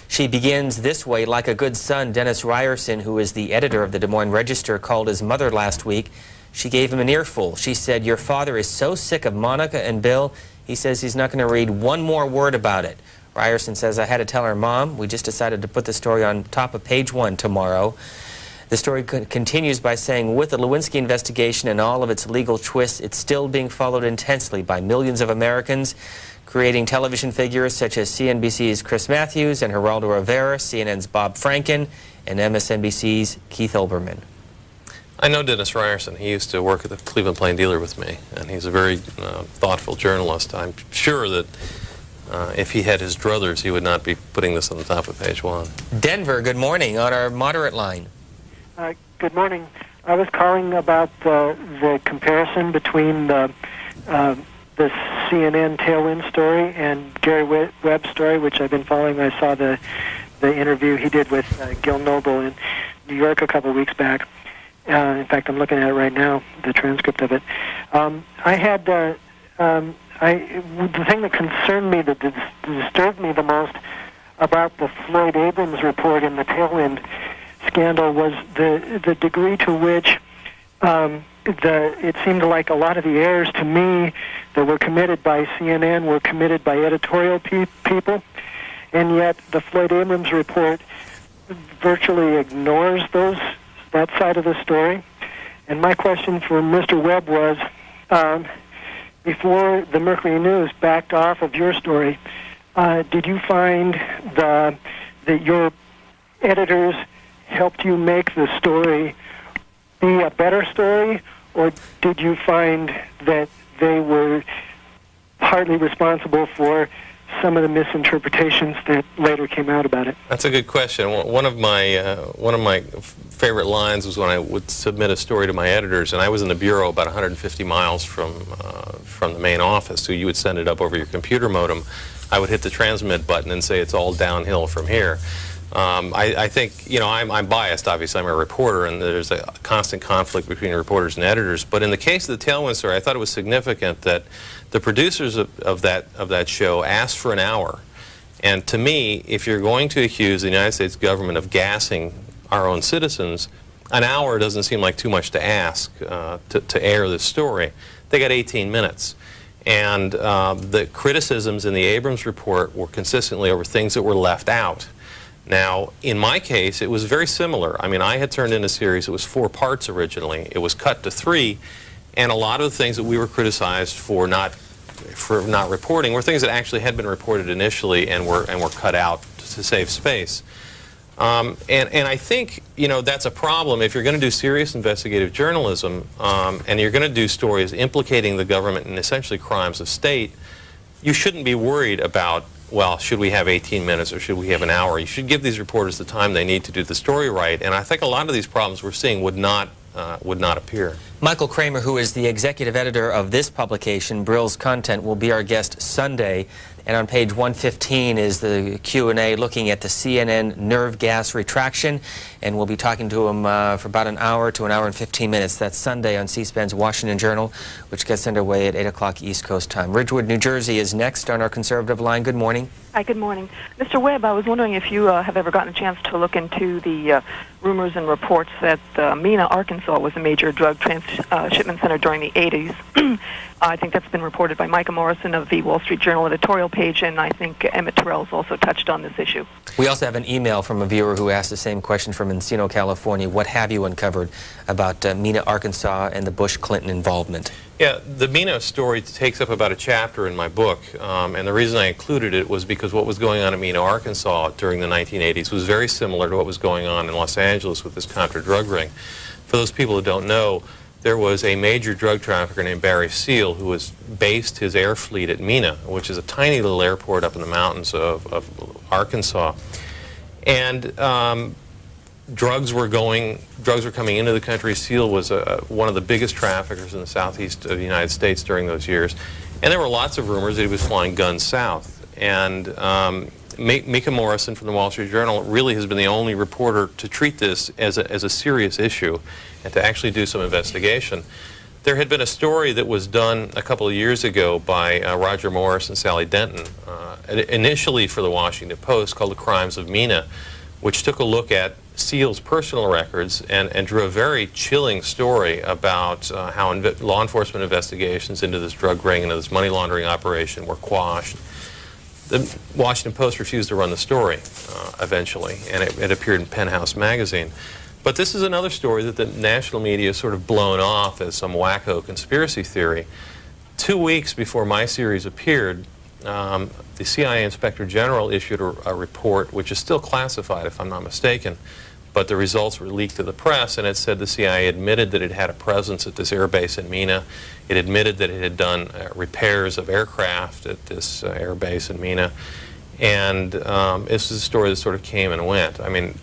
She begins this way: like a good son, Dennis Ryerson, who is the editor of the Des Moines Register, called his mother last week. She gave him an earful. She said, "Your father is so sick of Monica and Bill, he says he's not going to read one more word about it." Ryerson says, "I had to tell her, Mom, we just decided to put the story on top of page 1 tomorrow." The story continues by saying, with the Lewinsky investigation and all of its legal twists, it's still being followed intensely by millions of Americans, creating television figures such as CNBC's Chris Matthews and Geraldo Rivera, CNN's Bob Franken, and MSNBC's Keith Olbermann. I know Dennis Ryerson. He used to work at the Cleveland Plain Dealer with me, and he's a very thoughtful journalist. I'm sure that if he had his druthers, he would not be putting this on the top of page 1. Denver, good morning on our moderate line. Good morning. I was calling about the comparison between the CNN Tailwind story and Gary Webb story, which I've been following. I saw the interview he did with Gil Noble in New York a couple of weeks back. In fact, I'm looking at it right now, the transcript of it. The thing that concerned me, that disturbed me the most about the Floyd Abrams report in the Tailwind scandal was the degree to which it seemed like a lot of the errors to me that were committed by CNN were committed by editorial people, and yet the Floyd Abrams report virtually ignores that side of the story. And my question for Mr. Webb was, before the Mercury News backed off of your story, did you find that your editors helped you make the story be a better story, or did you find that they were partly responsible for some of the misinterpretations that later came out about it? That's a good question. One of my favorite lines was when I would submit a story to my editors, and I was in the bureau about 150 miles from the main office, so you would send it up over your computer modem. I would hit the transmit button and say it's all downhill from here. I think, you know, I'm biased, obviously. I'm a reporter, and there's a constant conflict between reporters and editors. But in the case of the Tailwind story, I thought it was significant that the producers of that show asked for an hour. And to me, if you're going to accuse the United States government of gassing our own citizens, an hour doesn't seem like too much to ask to air this story. They got 18 minutes. And the criticisms in the Abrams report were consistently over things that were left out. Now, in my case, it was very similar. I mean, I had turned in a series that was 4 parts originally. It was cut to 3, and a lot of the things that we were criticized for not reporting were things that actually had been reported initially and were cut out to save space. And I think, you know, that's a problem. If you're going to do serious investigative journalism and you're going to do stories implicating the government in essentially crimes of state, you shouldn't be worried about, well, should we have 18 minutes or should we have an hour? You should give these reporters the time they need to do the story right. And I think a lot of these problems we're seeing would not appear. Michael Kramer, who is the executive editor of this publication, Brill's Content, will be our guest Sunday. And on page 115 is the Q&A looking at the CNN nerve gas retraction. And we'll be talking to him for about an hour to an hour and 15 minutes. That's Sunday on C-SPAN's Washington Journal, which gets underway at 8 o'clock East Coast time. Ridgewood, New Jersey is next on our conservative line. Good morning. Hi, good morning. Mr. Webb, I was wondering if you have ever gotten a chance to look into the rumors and reports that Mena, Arkansas was a major drug transshipment center during the 80s. I think that's been reported by Micah Morrison of the Wall Street Journal editorial page, and I think Emmett Terrell's also touched on this issue. We also have an email from a viewer who asked the same question from Encino, California. What have you uncovered about Mena, Arkansas, and the Bush-Clinton involvement? Yeah, the Mena story takes up about a chapter in my book, and the reason I included it was because what was going on in Mena, Arkansas during the 1980s was very similar to what was going on in Los Angeles with this Contra drug ring. For those people who don't know, there was a major drug trafficker named Barry Seal who was based his air fleet at Mena, which is a tiny little airport up in the mountains of Arkansas. And drugs were coming into the country. Seal was one of the biggest traffickers in the southeast of the United States during those years. And there were lots of rumors that he was flying guns south. And Micah Morrison from the Wall Street Journal really has been the only reporter to treat this as a serious issue and to actually do some investigation. There had been a story that was done a couple of years ago by Roger Morris and Sally Denton, initially for the Washington Post, called The Crimes of Mena, which took a look at Seal's personal records and drew a very chilling story about how law enforcement investigations into this drug ring and this money laundering operation were quashed. The Washington Post refused to run the story eventually, and it appeared in Penthouse magazine. But this is another story that the national media has sort of blown off as some wacko conspiracy theory. 2 weeks before my series appeared, the CIA Inspector General issued a report, which is still classified if I'm not mistaken, but the results were leaked to the press, and it said the CIA admitted that it had a presence at this air base in Mena. It admitted that it had done repairs of aircraft at this air base in Mena. And this is a story that sort of came and went. I mean,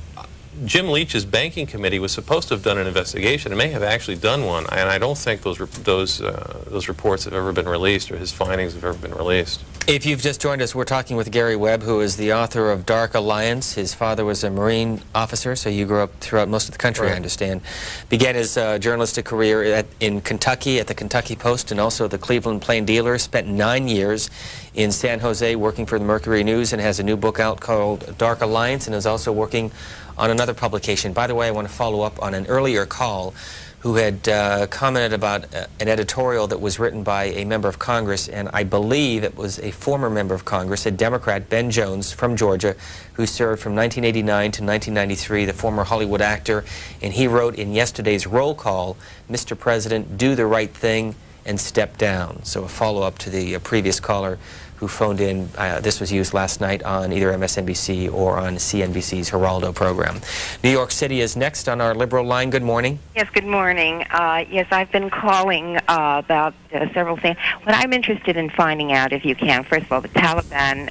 Jim Leach's banking committee was supposed to have done an investigation. It may have actually done one, and I don't think those reports have ever been released, or his findings have ever been released. If you've just joined us, we're talking with Gary Webb, who is the author of Dark Alliance. His father was a Marine officer, so you grew up throughout most of the country, right. I understand. Began his journalistic career in Kentucky at the Kentucky Post and also the Cleveland Plain Dealer. Spent 9 years in San Jose working for the Mercury News and has a new book out called Dark Alliance, and is also working on another publication. By the way, I want to follow up on an earlier call who had commented about an editorial that was written by a member of Congress, and I believe it was a former member of Congress, a Democrat, Ben Jones from Georgia, who served from 1989 to 1993, the former Hollywood actor, and he wrote in yesterday's roll call, "Mr. President, do the right thing and step down. So a follow-up to the previous caller who phoned in. This was used last night on either MSNBC or on CNBC's Geraldo program. New York City is next on our liberal line. Good morning. Yes, good morning. Yes, I've been calling about several things. What I'm interested in finding out, if you can, first of all, the Taliban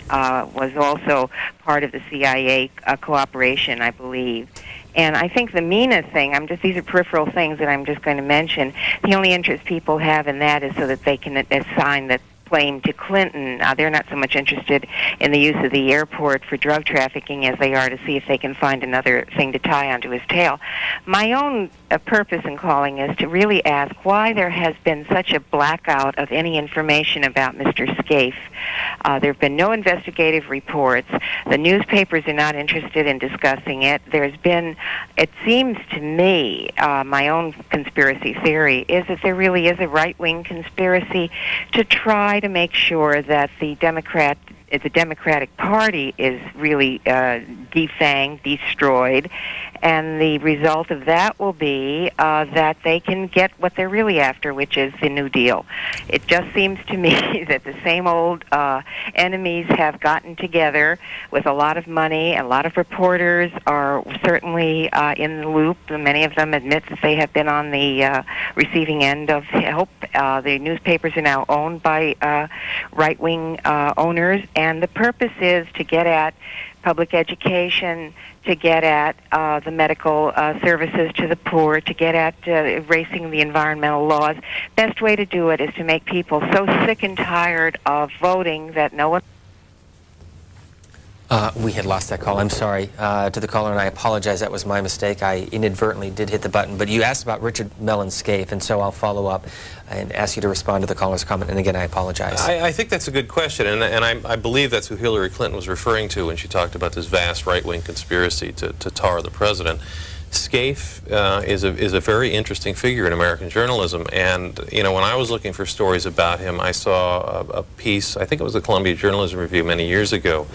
was also part of the CIA cooperation, I believe. And I think the MENA thing, these are peripheral things that I'm just going to mention. The only interest people have in that is so that they can assign the blame to Clinton. They're not so much interested in the use of the airport for drug trafficking as they are to see if they can find another thing to tie onto his tail. My own purpose in calling is to really ask why there has been such a blackout of any information about Mr. Scaife. There have been no investigative reports. The newspapers are not interested in discussing it. There's been, it seems to me, my own conspiracy theory is that there really is a right-wing conspiracy to try to make sure that the Democratic Party is really defanged, destroyed, and the result of that will be that they can get what they're really after, which is the New Deal. It just seems to me that the same old enemies have gotten together with a lot of money. A lot of reporters are certainly in the loop. Many of them admit that they have been on the receiving end of help. The newspapers are now owned by right-wing owners, and the purpose is to get at public education, to get at the medical services to the poor, to get at erasing the environmental laws. Best way to do it is to make people so sick and tired of voting that no one... We had lost that call. I'm sorry to the caller, and I apologize. That was my mistake. I inadvertently did hit the button. But you asked about Richard Mellon Scaife, and so I'll follow up and ask you to respond to the caller's comment. And again, I apologize. I think that's a good question, and I believe that's who Hillary Clinton was referring to when she talked about this vast right-wing conspiracy to tar the president. Scaife is a very interesting figure in American journalism, and you know, when I was looking for stories about him, I saw a piece, I think it was the Columbia Journalism Review many years ago,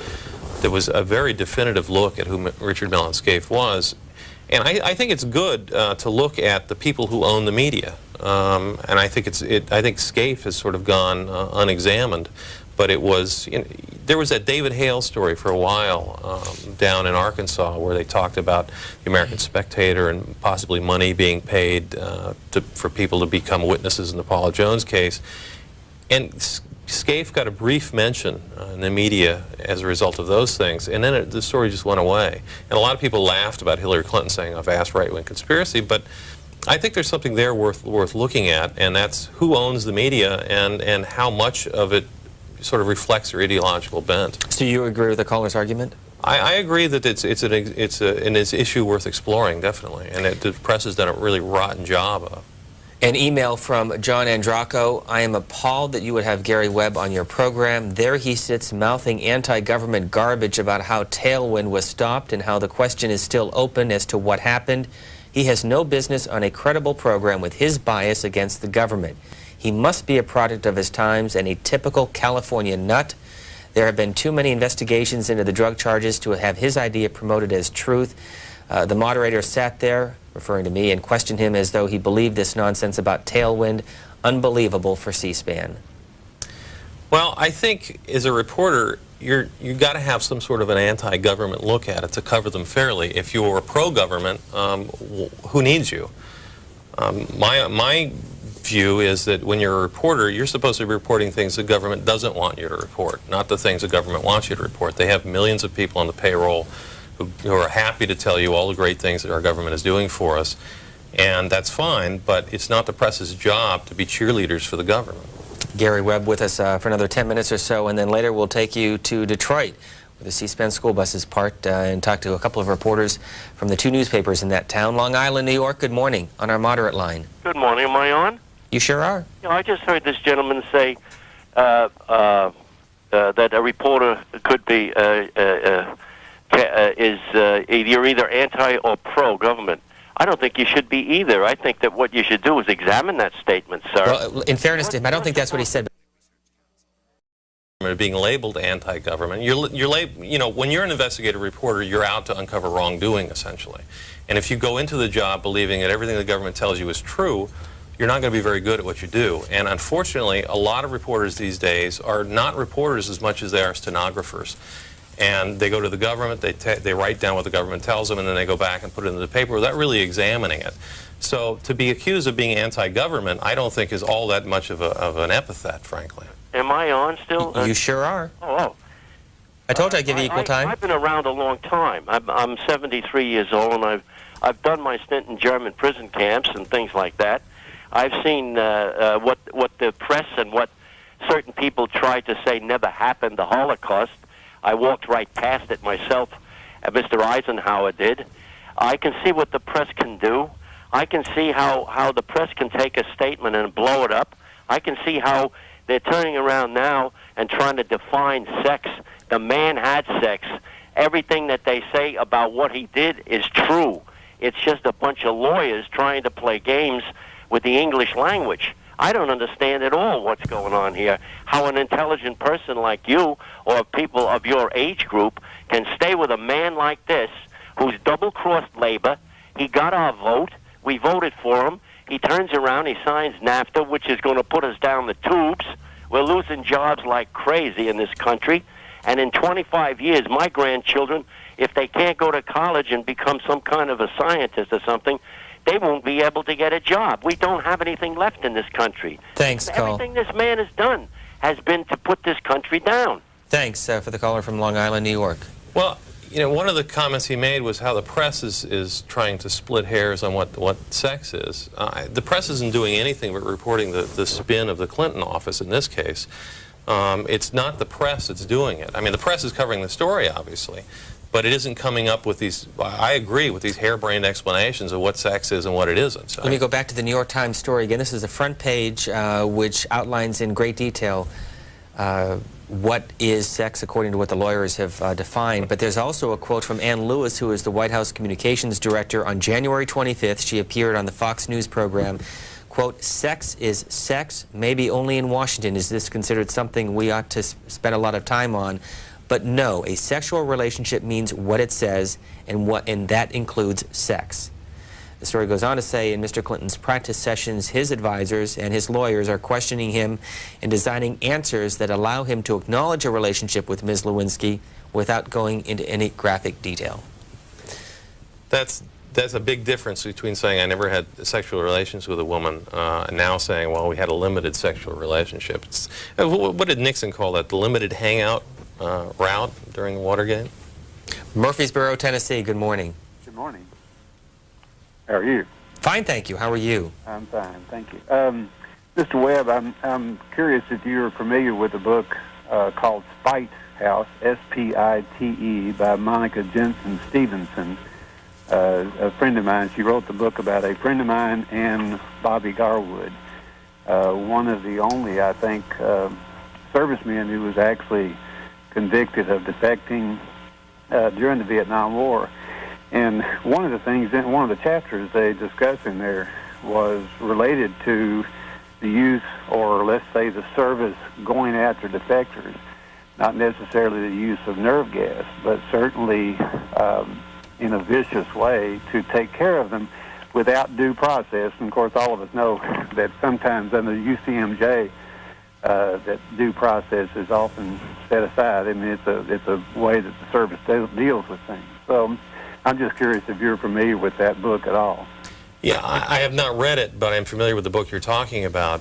that was a very definitive look at who Richard Mellon Scaife was. And I think it's good to look at the people who own the media. And I think I think Scaife has sort of gone unexamined. But it was, you know, there was that David Hale story for a while down in Arkansas where they talked about the American Spectator and possibly money being paid for people to become witnesses in the Paula Jones case. And Scaife got a brief mention in the media as a result of those things, and then the story just went away. And a lot of people laughed about Hillary Clinton saying a vast right-wing conspiracy, but I think there's something there worth looking at, and that's who owns the media and how much of it sort of reflects their ideological bent. So you agree with the caller's argument? I agree that it's an issue worth exploring, definitely, and the press has done a really rotten job of. An email from John Andraco. I am appalled that you would have Gary Webb on your program. There he sits mouthing anti-government garbage about how Tailwind was stopped and how the question is still open as to what happened. He has no business on a credible program with his bias against the government. He must be a product of his times and a typical California nut. There have been too many investigations into the drug charges to have his idea promoted as truth. The moderator sat there, referring to me, and questioned him as though he believed this nonsense about Tailwind. Unbelievable for C-SPAN. Well, I think as a reporter, you've got to have some sort of an anti-government look at it to cover them fairly. If you're pro-government, who needs you? My view is that when you're a reporter, you're supposed to be reporting things the government doesn't want you to report, not the things the government wants you to report. They have millions of people on the payroll who are happy to tell you all the great things that our government is doing for us, and that's fine, but it's not the press's job to be cheerleaders for the government. Gary Webb with us for another 10 minutes or so, and then later we'll take you to Detroit, where the C-SPAN school bus is parked, and talk to a couple of reporters from the two newspapers in that town. Long Island, New York, good morning on our moderate line. Good morning. Am I on? You sure are. You know, I just heard this gentleman say that a reporter could be you're either anti or pro-government. I don't think you should be either. I think that what you should do is examine that statement, sir. Well, in fairness to him, I don't think that's what he said. Being labeled anti-government, you know, when you're an investigative reporter, you're out to uncover wrongdoing, essentially. And if you go into the job believing that everything the government tells you is true, you're not going to be very good at what you do. And unfortunately, a lot of reporters these days are not reporters as much as they are stenographers. And they go to the government, they write down what the government tells them, and then they go back and put it into the paper without really examining it. So to be accused of being anti-government, I don't think is all that much of an epithet, frankly. Am I on still? You sure are. Oh. I told you I'd give you equal time. I've been around a long time. I'm 73 years old, and I've done my stint in German prison camps and things like that. I've seen what the press and what certain people tried to say never happened, the Holocaust. I walked right past it myself, Mr. Eisenhower did. I can see what the press can do. I can see how the press can take a statement and blow it up. I can see how they're turning around now and trying to define sex. The man had sex. Everything that they say about what he did is true. It's just a bunch of lawyers trying to play games with the English language. I don't understand at all what's going on here. How an intelligent person like you or people of your age group can stay with a man like this who's double-crossed labor. He got our vote. We voted for him. He turns around, he signs NAFTA, which is going to put us down the tubes. We're losing jobs like crazy in this country. And in 25 years, my grandchildren, if they can't go to college and become some kind of a scientist or something, they won't be able to get a job. We don't have anything left in this country. Thanks, Cole. Everything this man has done has been to put this country down. Thanks for the caller from Long Island, New York. Well, you know, one of the comments he made was how the press is trying to split hairs on what sex is. The press isn't doing anything but reporting the spin of the Clinton office in this case. It's not the press that's doing it. I mean, the press is covering the story, obviously, but it isn't coming up with these, I agree, with these harebrained explanations of what sex is and what it isn't. So Let me go back to the New York Times story again. This is the front page, which outlines in great detail what is sex according to what the lawyers have defined. But there's also a quote from Ann Lewis, who is the White House Communications Director. On January 25th, she appeared on the Fox News program. Quote, sex is sex, maybe only in Washington is this considered something we ought to spend a lot of time on. But no, a sexual relationship means what it says, and that includes sex. The story goes on to say, in Mr. Clinton's practice sessions, his advisors and his lawyers are questioning him and designing answers that allow him to acknowledge a relationship with Ms. Lewinsky without going into any graphic detail. That's a big difference between saying I never had sexual relations with a woman and now saying, well, we had a limited sexual relationship. What did Nixon call that, the limited hangout route during Watergate? Murfreesboro, Tennessee, good morning. Good morning. How are you? Fine, thank you. How are you? I'm fine, thank you. Mr. Webb, I'm curious if you're familiar with a book called Spite House, S-P-I-T-E, by Monica Jensen Stevenson. A friend of mine, she wrote the book about a friend of mine and Bobby Garwood, one of the only, I think, servicemen who was actually convicted of defecting during the Vietnam War. And one of the things, in one of the chapters they discuss in there was related to the use, or let's say the service going after defectors, not necessarily the use of nerve gas, but certainly in a vicious way to take care of them without due process. And of course, all of us know that sometimes under UCMJ, that due process is often set aside. I mean, it's a way that the service deals with things. So I'm just curious if you're familiar with that book at all. Yeah, I have not read it, but I'm familiar with the book you're talking about.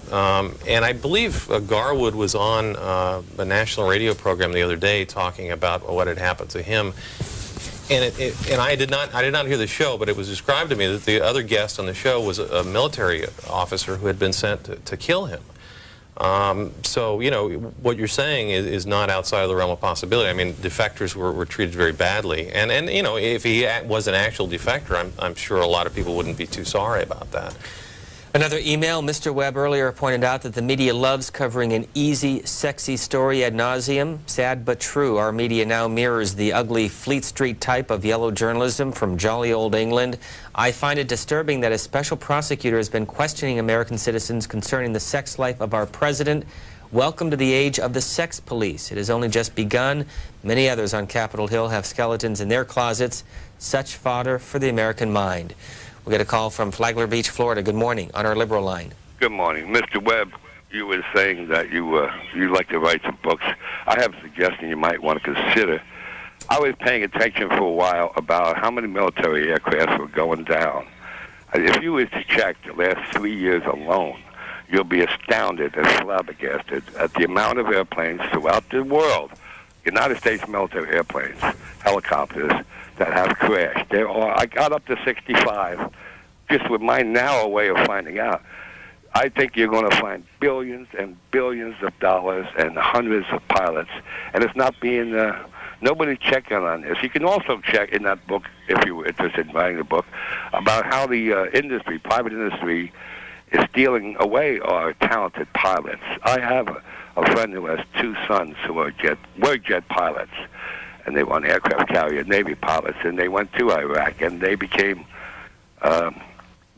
And I believe Garwood was on a national radio program the other day talking about what had happened to him. And I did not hear the show, but it was described to me that the other guest on the show was a military officer who had been sent to kill him. So, you know, what you're saying is not outside of the realm of possibility. I mean, defectors were treated very badly. And you know, if he was an actual defector, I'm sure a lot of people wouldn't be too sorry about that. Another email, Mr. Webb earlier pointed out that the media loves covering an easy, sexy story ad nauseum. Sad but true, our media now mirrors the ugly Fleet Street type of yellow journalism from jolly old England. I find it disturbing that a special prosecutor has been questioning American citizens concerning the sex life of our president. Welcome to the age of the sex police. It has only just begun. Many others on Capitol Hill have skeletons in their closets. Such fodder for the American mind. We get a call from Flagler Beach, Florida. Good morning on our liberal line. Good morning. Mr. Webb, you were saying that you like to write some books. I have a suggestion you might want to consider. I was paying attention for a while about how many military aircraft were going down. If you were to check the last 3 years alone, you'll be astounded and flabbergasted at the amount of airplanes throughout the world, United States military airplanes, helicopters, that have crashed. There are, I got up to 65 just with my narrow way of finding out. I think you're going to find billions and billions of dollars and hundreds of pilots, and it's not being, nobody's checking on this. You can also check in that book, if you were interested in writing a book, about how the industry, private industry, is stealing away our talented pilots. I have a friend who has 2 sons who were jet pilots, and they were on aircraft carrier Navy pilots, and they went to Iraq, and they became, what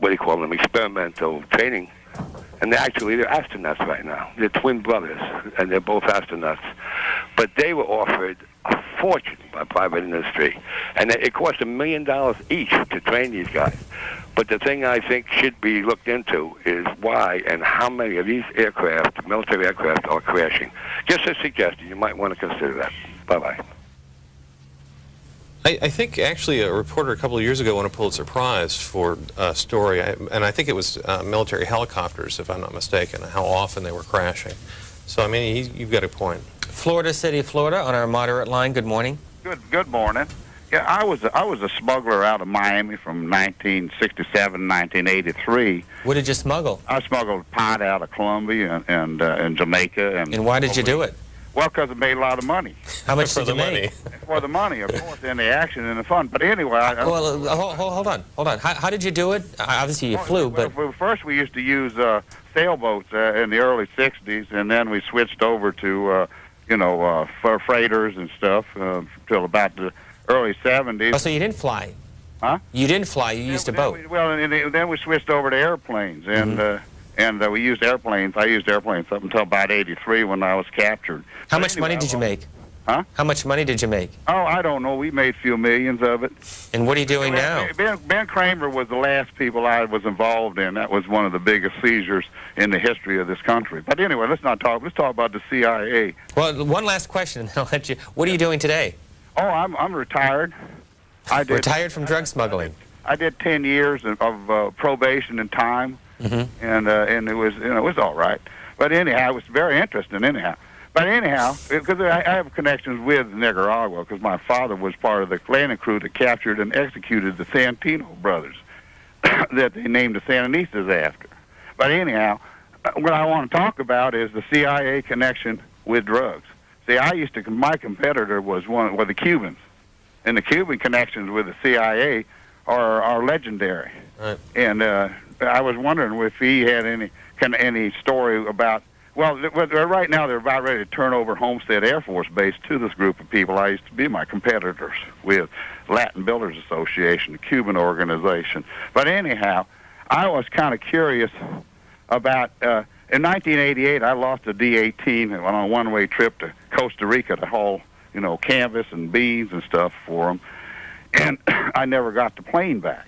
do you call them, experimental training. And they're astronauts right now. They're twin brothers, and they're both astronauts. But they were offered a fortune by private industry, and it cost $1 million each to train these guys. But the thing I think should be looked into is why and how many of these aircraft, military aircraft, are crashing. Just a suggestion. You might want to consider that. Bye-bye. I think actually a reporter a couple of years ago won a Pulitzer Prize for a story, and I think it was military helicopters, if I'm not mistaken, how often they were crashing. So, I mean, you've got a point. Florida City, Florida, on our moderate line. Good morning. Good morning. Yeah, I was a smuggler out of Miami from 1967 to 1983. What did you smuggle? I smuggled pot out of Colombia and Jamaica. And why did you do it? Well, because it made a lot of money. How much did you make? For the money, of course, and the action and the fun. But anyway, hold on. How did you do it? Obviously, you flew, but well, first we used to use sailboats in the early '60s, and then we switched over to for freighters and stuff till about the early '70s. Oh, so you didn't fly? Huh? You didn't fly. You used a boat. Then we switched over to airplanes, and we used airplanes. I used airplanes up until about '83 when I was captured. How much money did you make? Huh? How much money did you make? Oh, I don't know. We made a few millions of it. And what are you doing now? Ben Kramer was the last people I was involved in. That was one of the biggest seizures in the history of this country. But anyway, let's talk about the CIA. Well, one last question, and then I'll let you. What are you doing today? Oh, I'm retired. Retired from drug smuggling. I did 10 years of probation and time, and it was all right. But anyhow, it was very interesting. Because I have connections with Nicaragua, because my father was part of the landing crew that captured and executed the Santino brothers, that they named the Sandinistas after. But anyhow, what I want to talk about is the CIA connection with drugs. See, my competitor were the Cubans, and the Cuban connections with the CIA are legendary. Right. And I was wondering if he had any story about. Well, right now they're about ready to turn over Homestead Air Force Base to this group of people I used to be my competitors with, Latin Builders Association, the Cuban organization. But anyhow, I was kind of curious about. In 1988, I lost a D-18 and went on a one-way trip to Costa Rica to haul, canvas and beans and stuff for them, and I never got the plane back.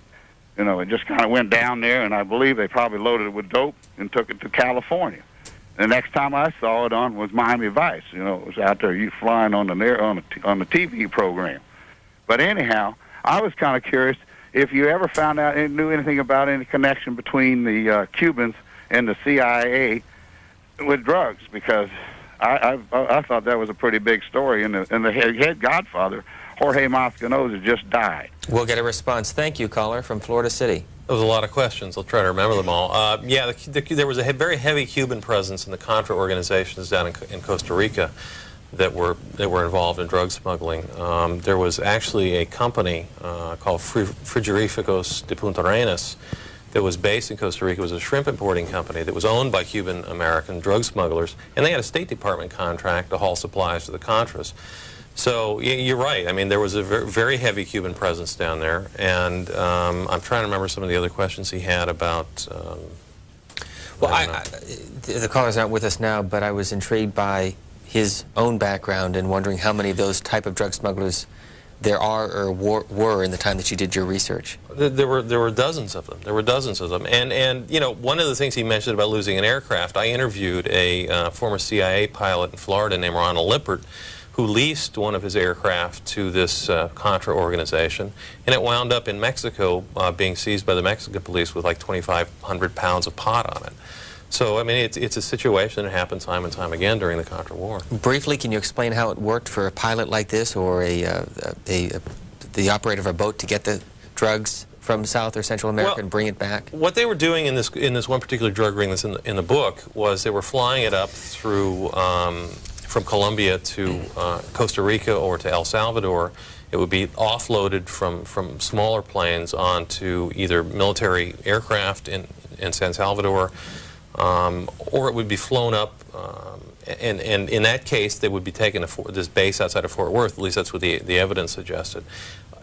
It just kind of went down there, and I believe they probably loaded it with dope and took it to California. The next time I saw it was Miami Vice. It was out there flying on the TV program. But anyhow, I was kind of curious if you ever found out and knew anything about any connection between the Cubans and the CIA with drugs, because I thought that was a pretty big story. And the head godfather, Jorge Mascanosa, just died. We'll get a response. Thank you, caller from Florida City. There was a lot of questions. I'll try to remember them all. Yeah, there was a very heavy Cuban presence in the Contra organizations down in Costa Rica that were involved in drug smuggling. There was actually a company called Frigoríficos de Punta Arenas that was based in Costa Rica. It was a shrimp importing company that was owned by Cuban-American drug smugglers, and they had a State Department contract to haul supplies to the Contras. So you're right. I mean, there was a very heavy Cuban presence down there, and I'm trying to remember some of the other questions he had about. The caller's not with us now, but I was intrigued by his own background and wondering how many of those type of drug smugglers there are or were in the time that you did your research? There were dozens of them. There were dozens of them. And you know, one of the things he mentioned about losing an aircraft, I interviewed a former CIA pilot in Florida named Ronald Lippert, who leased one of his aircraft to this Contra organization, and it wound up in Mexico being seized by the Mexican police with like 2,500 pounds of pot on it. So, I mean, it's a situation that happened time and time again during the Contra War. Briefly, can you explain how it worked for a pilot like this, or the operator of a boat, to get the drugs from South or Central America and bring it back? What they were doing in this one particular drug ring that's in the book was they were flying it up through from Colombia to Costa Rica or to El Salvador. It would be offloaded from smaller planes onto either military aircraft in San Salvador, or it would be flown up, and in that case they would be taken to this base outside of Fort Worth. At least that's what the evidence suggested.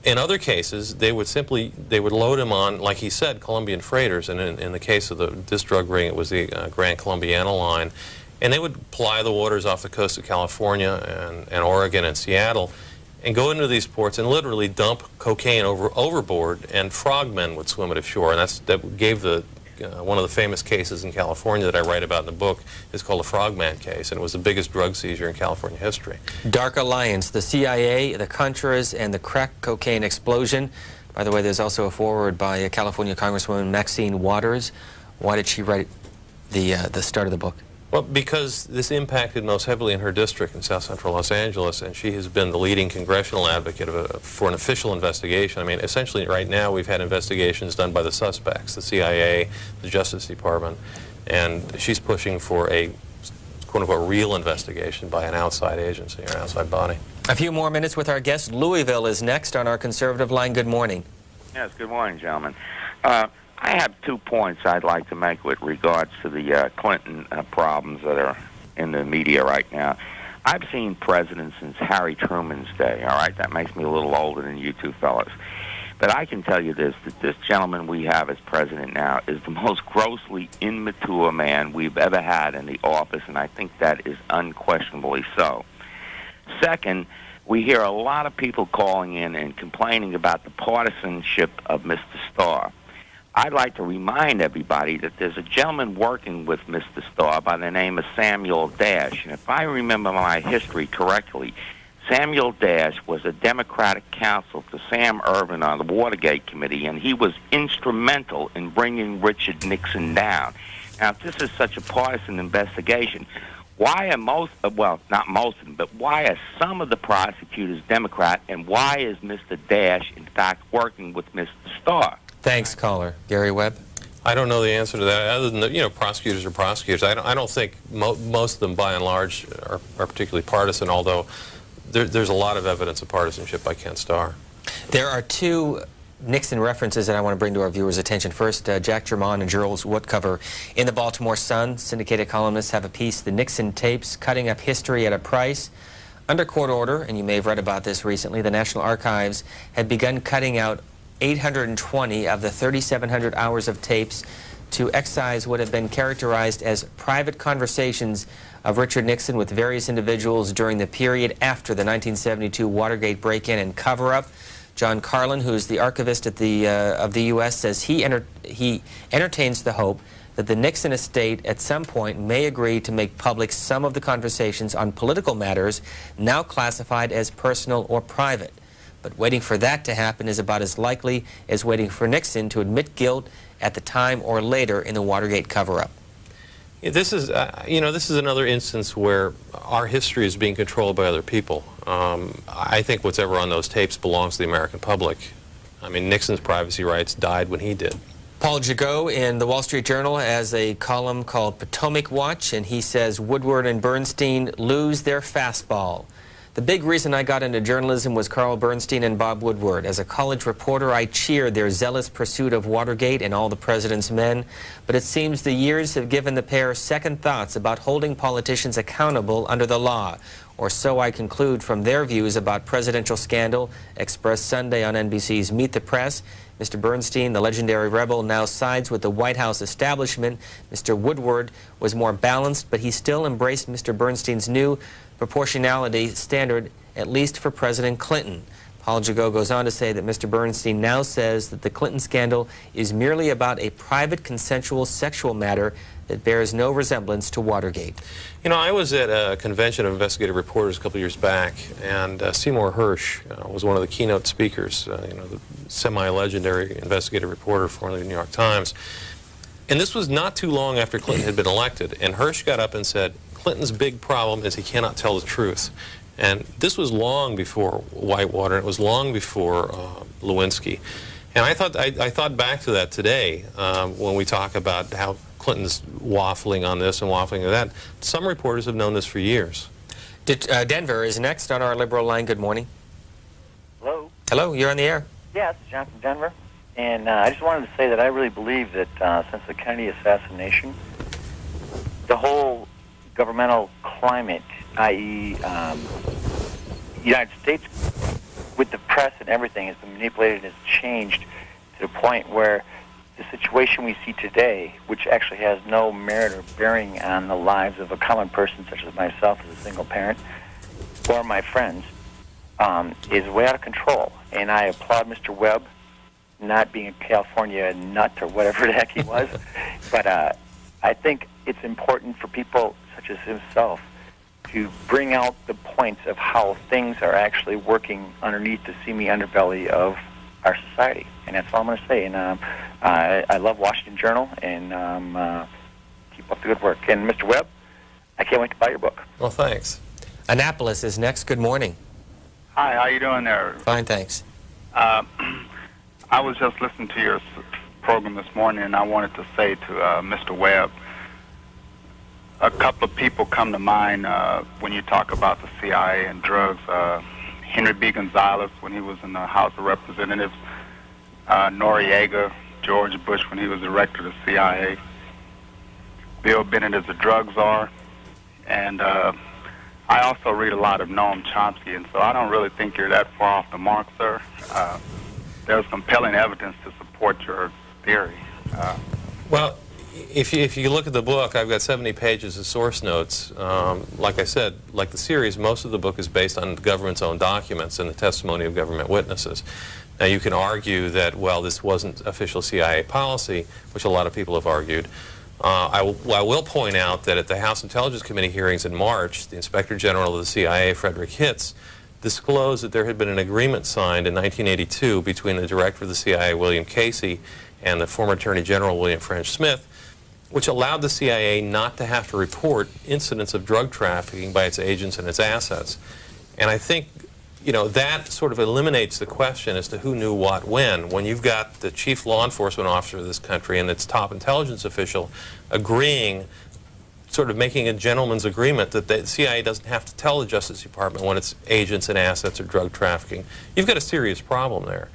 In other cases, they would load him on, like he said, Colombian freighters, and in the case of this drug ring, it was the Grand Colombiana line, and they would ply the waters off the coast of California and Oregon and Seattle, and go into these ports and literally dump cocaine overboard, and frogmen would swim it ashore, and that gave one of the famous cases in California that I write about in the book is called the Frogman case, and it was the biggest drug seizure in California history. Dark Alliance, the CIA, the Contras, and the crack cocaine explosion. By the way, there's also a foreword by a California Congresswoman, Maxine Waters. Why did she write the start of the book? Well, because this impacted most heavily in her district in south central Los Angeles, and she has been the leading congressional advocate for an official investigation. I mean, essentially right now we've had investigations done by the suspects, the CIA, the Justice Department, and she's pushing for a quote-unquote real investigation by an outside agency or an outside body. A few more minutes with our guest. Louisville is next on our conservative line. Good morning. Yes, good morning, gentlemen. I have 2 points I'd like to make with regards to the Clinton problems that are in the media right now. I've seen presidents since Harry Truman's day, all right? That makes me a little older than you two fellas. But I can tell you this, that this gentleman we have as president now is the most grossly immature man we've ever had in the office, and I think that is unquestionably so. Second, we hear a lot of people calling in and complaining about the partisanship of Mr. Starr. I'd like to remind everybody that there's a gentleman working with Mr. Starr by the name of Samuel Dash. And if I remember my history correctly, Samuel Dash was a Democratic counsel to Sam Ervin on the Watergate Committee, and he was instrumental in bringing Richard Nixon down. Now, if this is such a partisan investigation, why are well, not most of them, but why are some of the prosecutors Democrat, and why is Mr. Dash, in fact, working with Mr. Starr? Thanks, caller. Gary Webb? I don't know the answer to that, other than that, you know, prosecutors are prosecutors. I don't think most of them, by and large, are particularly partisan, although there's a lot of evidence of partisanship by Ken Starr. There are 2 Nixon references that I want to bring to our viewers' attention. First, Jack Germond and Jules Woodcover in the Baltimore Sun. Syndicated columnists have a piece, The Nixon Tapes, Cutting Up History at a Price. Under court order, and you may have read about this recently, the National Archives had begun cutting out 820 of the 3,700 hours of tapes to excise what have been characterized as private conversations of Richard Nixon with various individuals during the period after the 1972 Watergate break-in and cover-up. John Carlin, who's the archivist at of the U.S., says he entertains the hope that the Nixon estate at some point may agree to make public some of the conversations on political matters now classified as personal or private. But waiting for that to happen is about as likely as waiting for Nixon to admit guilt at the time or later in the Watergate cover-up. Yeah, this is another instance where our history is being controlled by other people. I think whatever on those tapes belongs to the American public. I mean, Nixon's privacy rights died when he did. Paul Jagot in the Wall Street Journal has a column called Potomac Watch, and he says Woodward and Bernstein lose their fastball. The big reason I got into journalism was Carl Bernstein and Bob Woodward. As a college reporter, I cheered their zealous pursuit of Watergate and all the president's men. But it seems the years have given the pair second thoughts about holding politicians accountable under the law. Or so I conclude from their views about presidential scandal expressed Sunday on NBC's Meet the Press. Mr. Bernstein, the legendary rebel, now sides with the White House establishment. Mr. Woodward was more balanced, but he still embraced Mr. Bernstein's new proportionality standard, at least for President Clinton. Paul Jagot goes on to say that Mr. Bernstein now says that the Clinton scandal is merely about a private consensual sexual matter that bears no resemblance to Watergate. You know, I was at a convention of investigative reporters a couple years back, and Seymour Hersh was one of the keynote speakers, you know, the semi-legendary investigative reporter formerly of the New York Times. And this was not too long after Clinton had been elected, and Hersh got up and said, Clinton's big problem is he cannot tell the truth. And this was long before Whitewater, and it was long before Lewinsky. And I thought back to that today when we talk about how Clinton's waffling on this and waffling on that. Some reporters have known this for years. Denver is next on our liberal line. Good morning. Hello. Hello, you're on the air. Yeah, it's John from Denver. And I just wanted to say that I really believe that since the Kennedy assassination, the whole governmental climate, i.e. United States, with the press and everything, has been manipulated and has changed to the point where the situation we see today, which actually has no merit or bearing on the lives of a common person such as myself as a single parent or my friends, is way out of control. And I applaud Mr. Webb, not being a California nut or whatever the heck he was, but I think it's important for people such as himself to bring out the points of how things are actually working underneath the seamy underbelly of our society. And that's all I'm going to say. And I love Washington Journal, and keep up the good work. And Mr. Webb, I can't wait to buy your book. Well, thanks. Annapolis is next. Good morning. Hi, how you doing there? Fine, thanks. I was just listening to your program this morning, and I wanted to say to Mr. Webb, a couple of people come to mind when you talk about the CIA and drugs. Henry B. Gonzalez, when he was in the House of Representatives, Noriega, George Bush, when he was director of the CIA, Bill Bennett as a drug czar, and I also read a lot of Noam Chomsky, and so I don't really think you're that far off the mark, sir. There's compelling evidence to support your theory. Well, if you look at the book, I've got 70 pages of source notes. Like I said, like the series, most of the book is based on the government's own documents and the testimony of government witnesses. Now, you can argue that, well, this wasn't official CIA policy, which a lot of people have argued. I will point out that at the House Intelligence Committee hearings in March, the Inspector General of the CIA, Frederick Hitz, disclosed that there had been an agreement signed in 1982 between the director of the CIA, William Casey, and the former Attorney General, William French Smith, which allowed the CIA not to have to report incidents of drug trafficking by its agents and its assets. And I think, you know, that sort of eliminates the question as to who knew what when you've got the chief law enforcement officer of this country and its top intelligence official agreeing, sort of making a gentleman's agreement that the CIA doesn't have to tell the Justice Department when its agents and assets are drug trafficking. You've got a serious problem there.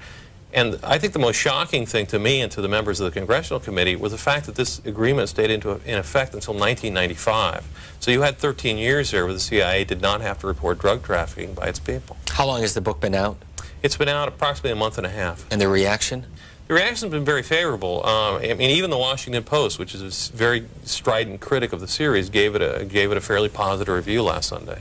And I think the most shocking thing to me and to the members of the Congressional Committee was the fact that this agreement stayed in effect until 1995. So you had 13 years there where the CIA did not have to report drug trafficking by its people. How long has the book been out? It's been out approximately a month and a half. And the reaction? The reaction has been very favorable. I mean, even the Washington Post, which is a very strident critic of the series, gave it a fairly positive review last Sunday.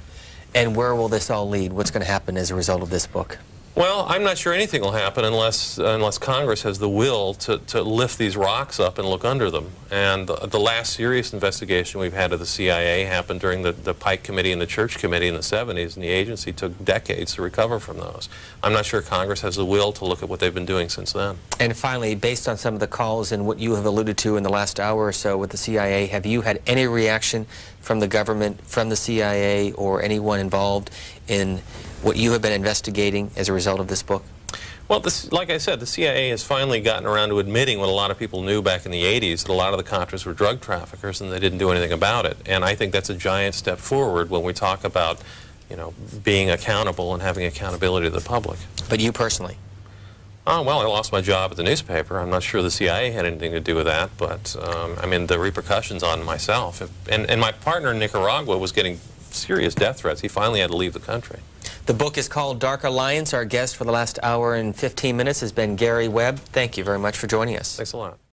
And where will this all lead? What's going to happen as a result of this book? Well, I'm not sure anything will happen unless Congress has the will to lift these rocks up and look under them. And the last serious investigation we've had of the CIA happened during the Pike Committee and the Church Committee in the 70s, and the agency took decades to recover from those. I'm not sure Congress has the will to look at what they've been doing since then. And finally, based on some of the calls and what you have alluded to in the last hour or so with the CIA, have you had any reaction from the government, from the CIA, or anyone involved in what you have been investigating as a result of this book? Well, like I said, the CIA has finally gotten around to admitting what a lot of people knew back in the 80s, that a lot of the Contras were drug traffickers and they didn't do anything about it. And I think that's a giant step forward when we talk about, you know, being accountable and having accountability to the public. But you personally? Oh, well, I lost my job at the newspaper. I'm not sure the CIA had anything to do with that, but, I mean, the repercussions on myself. And my partner in Nicaragua was getting serious death threats. He finally had to leave the country. The book is called Dark Alliance. Our guest for the last hour and 15 minutes has been Gary Webb. Thank you very much for joining us. Thanks a lot.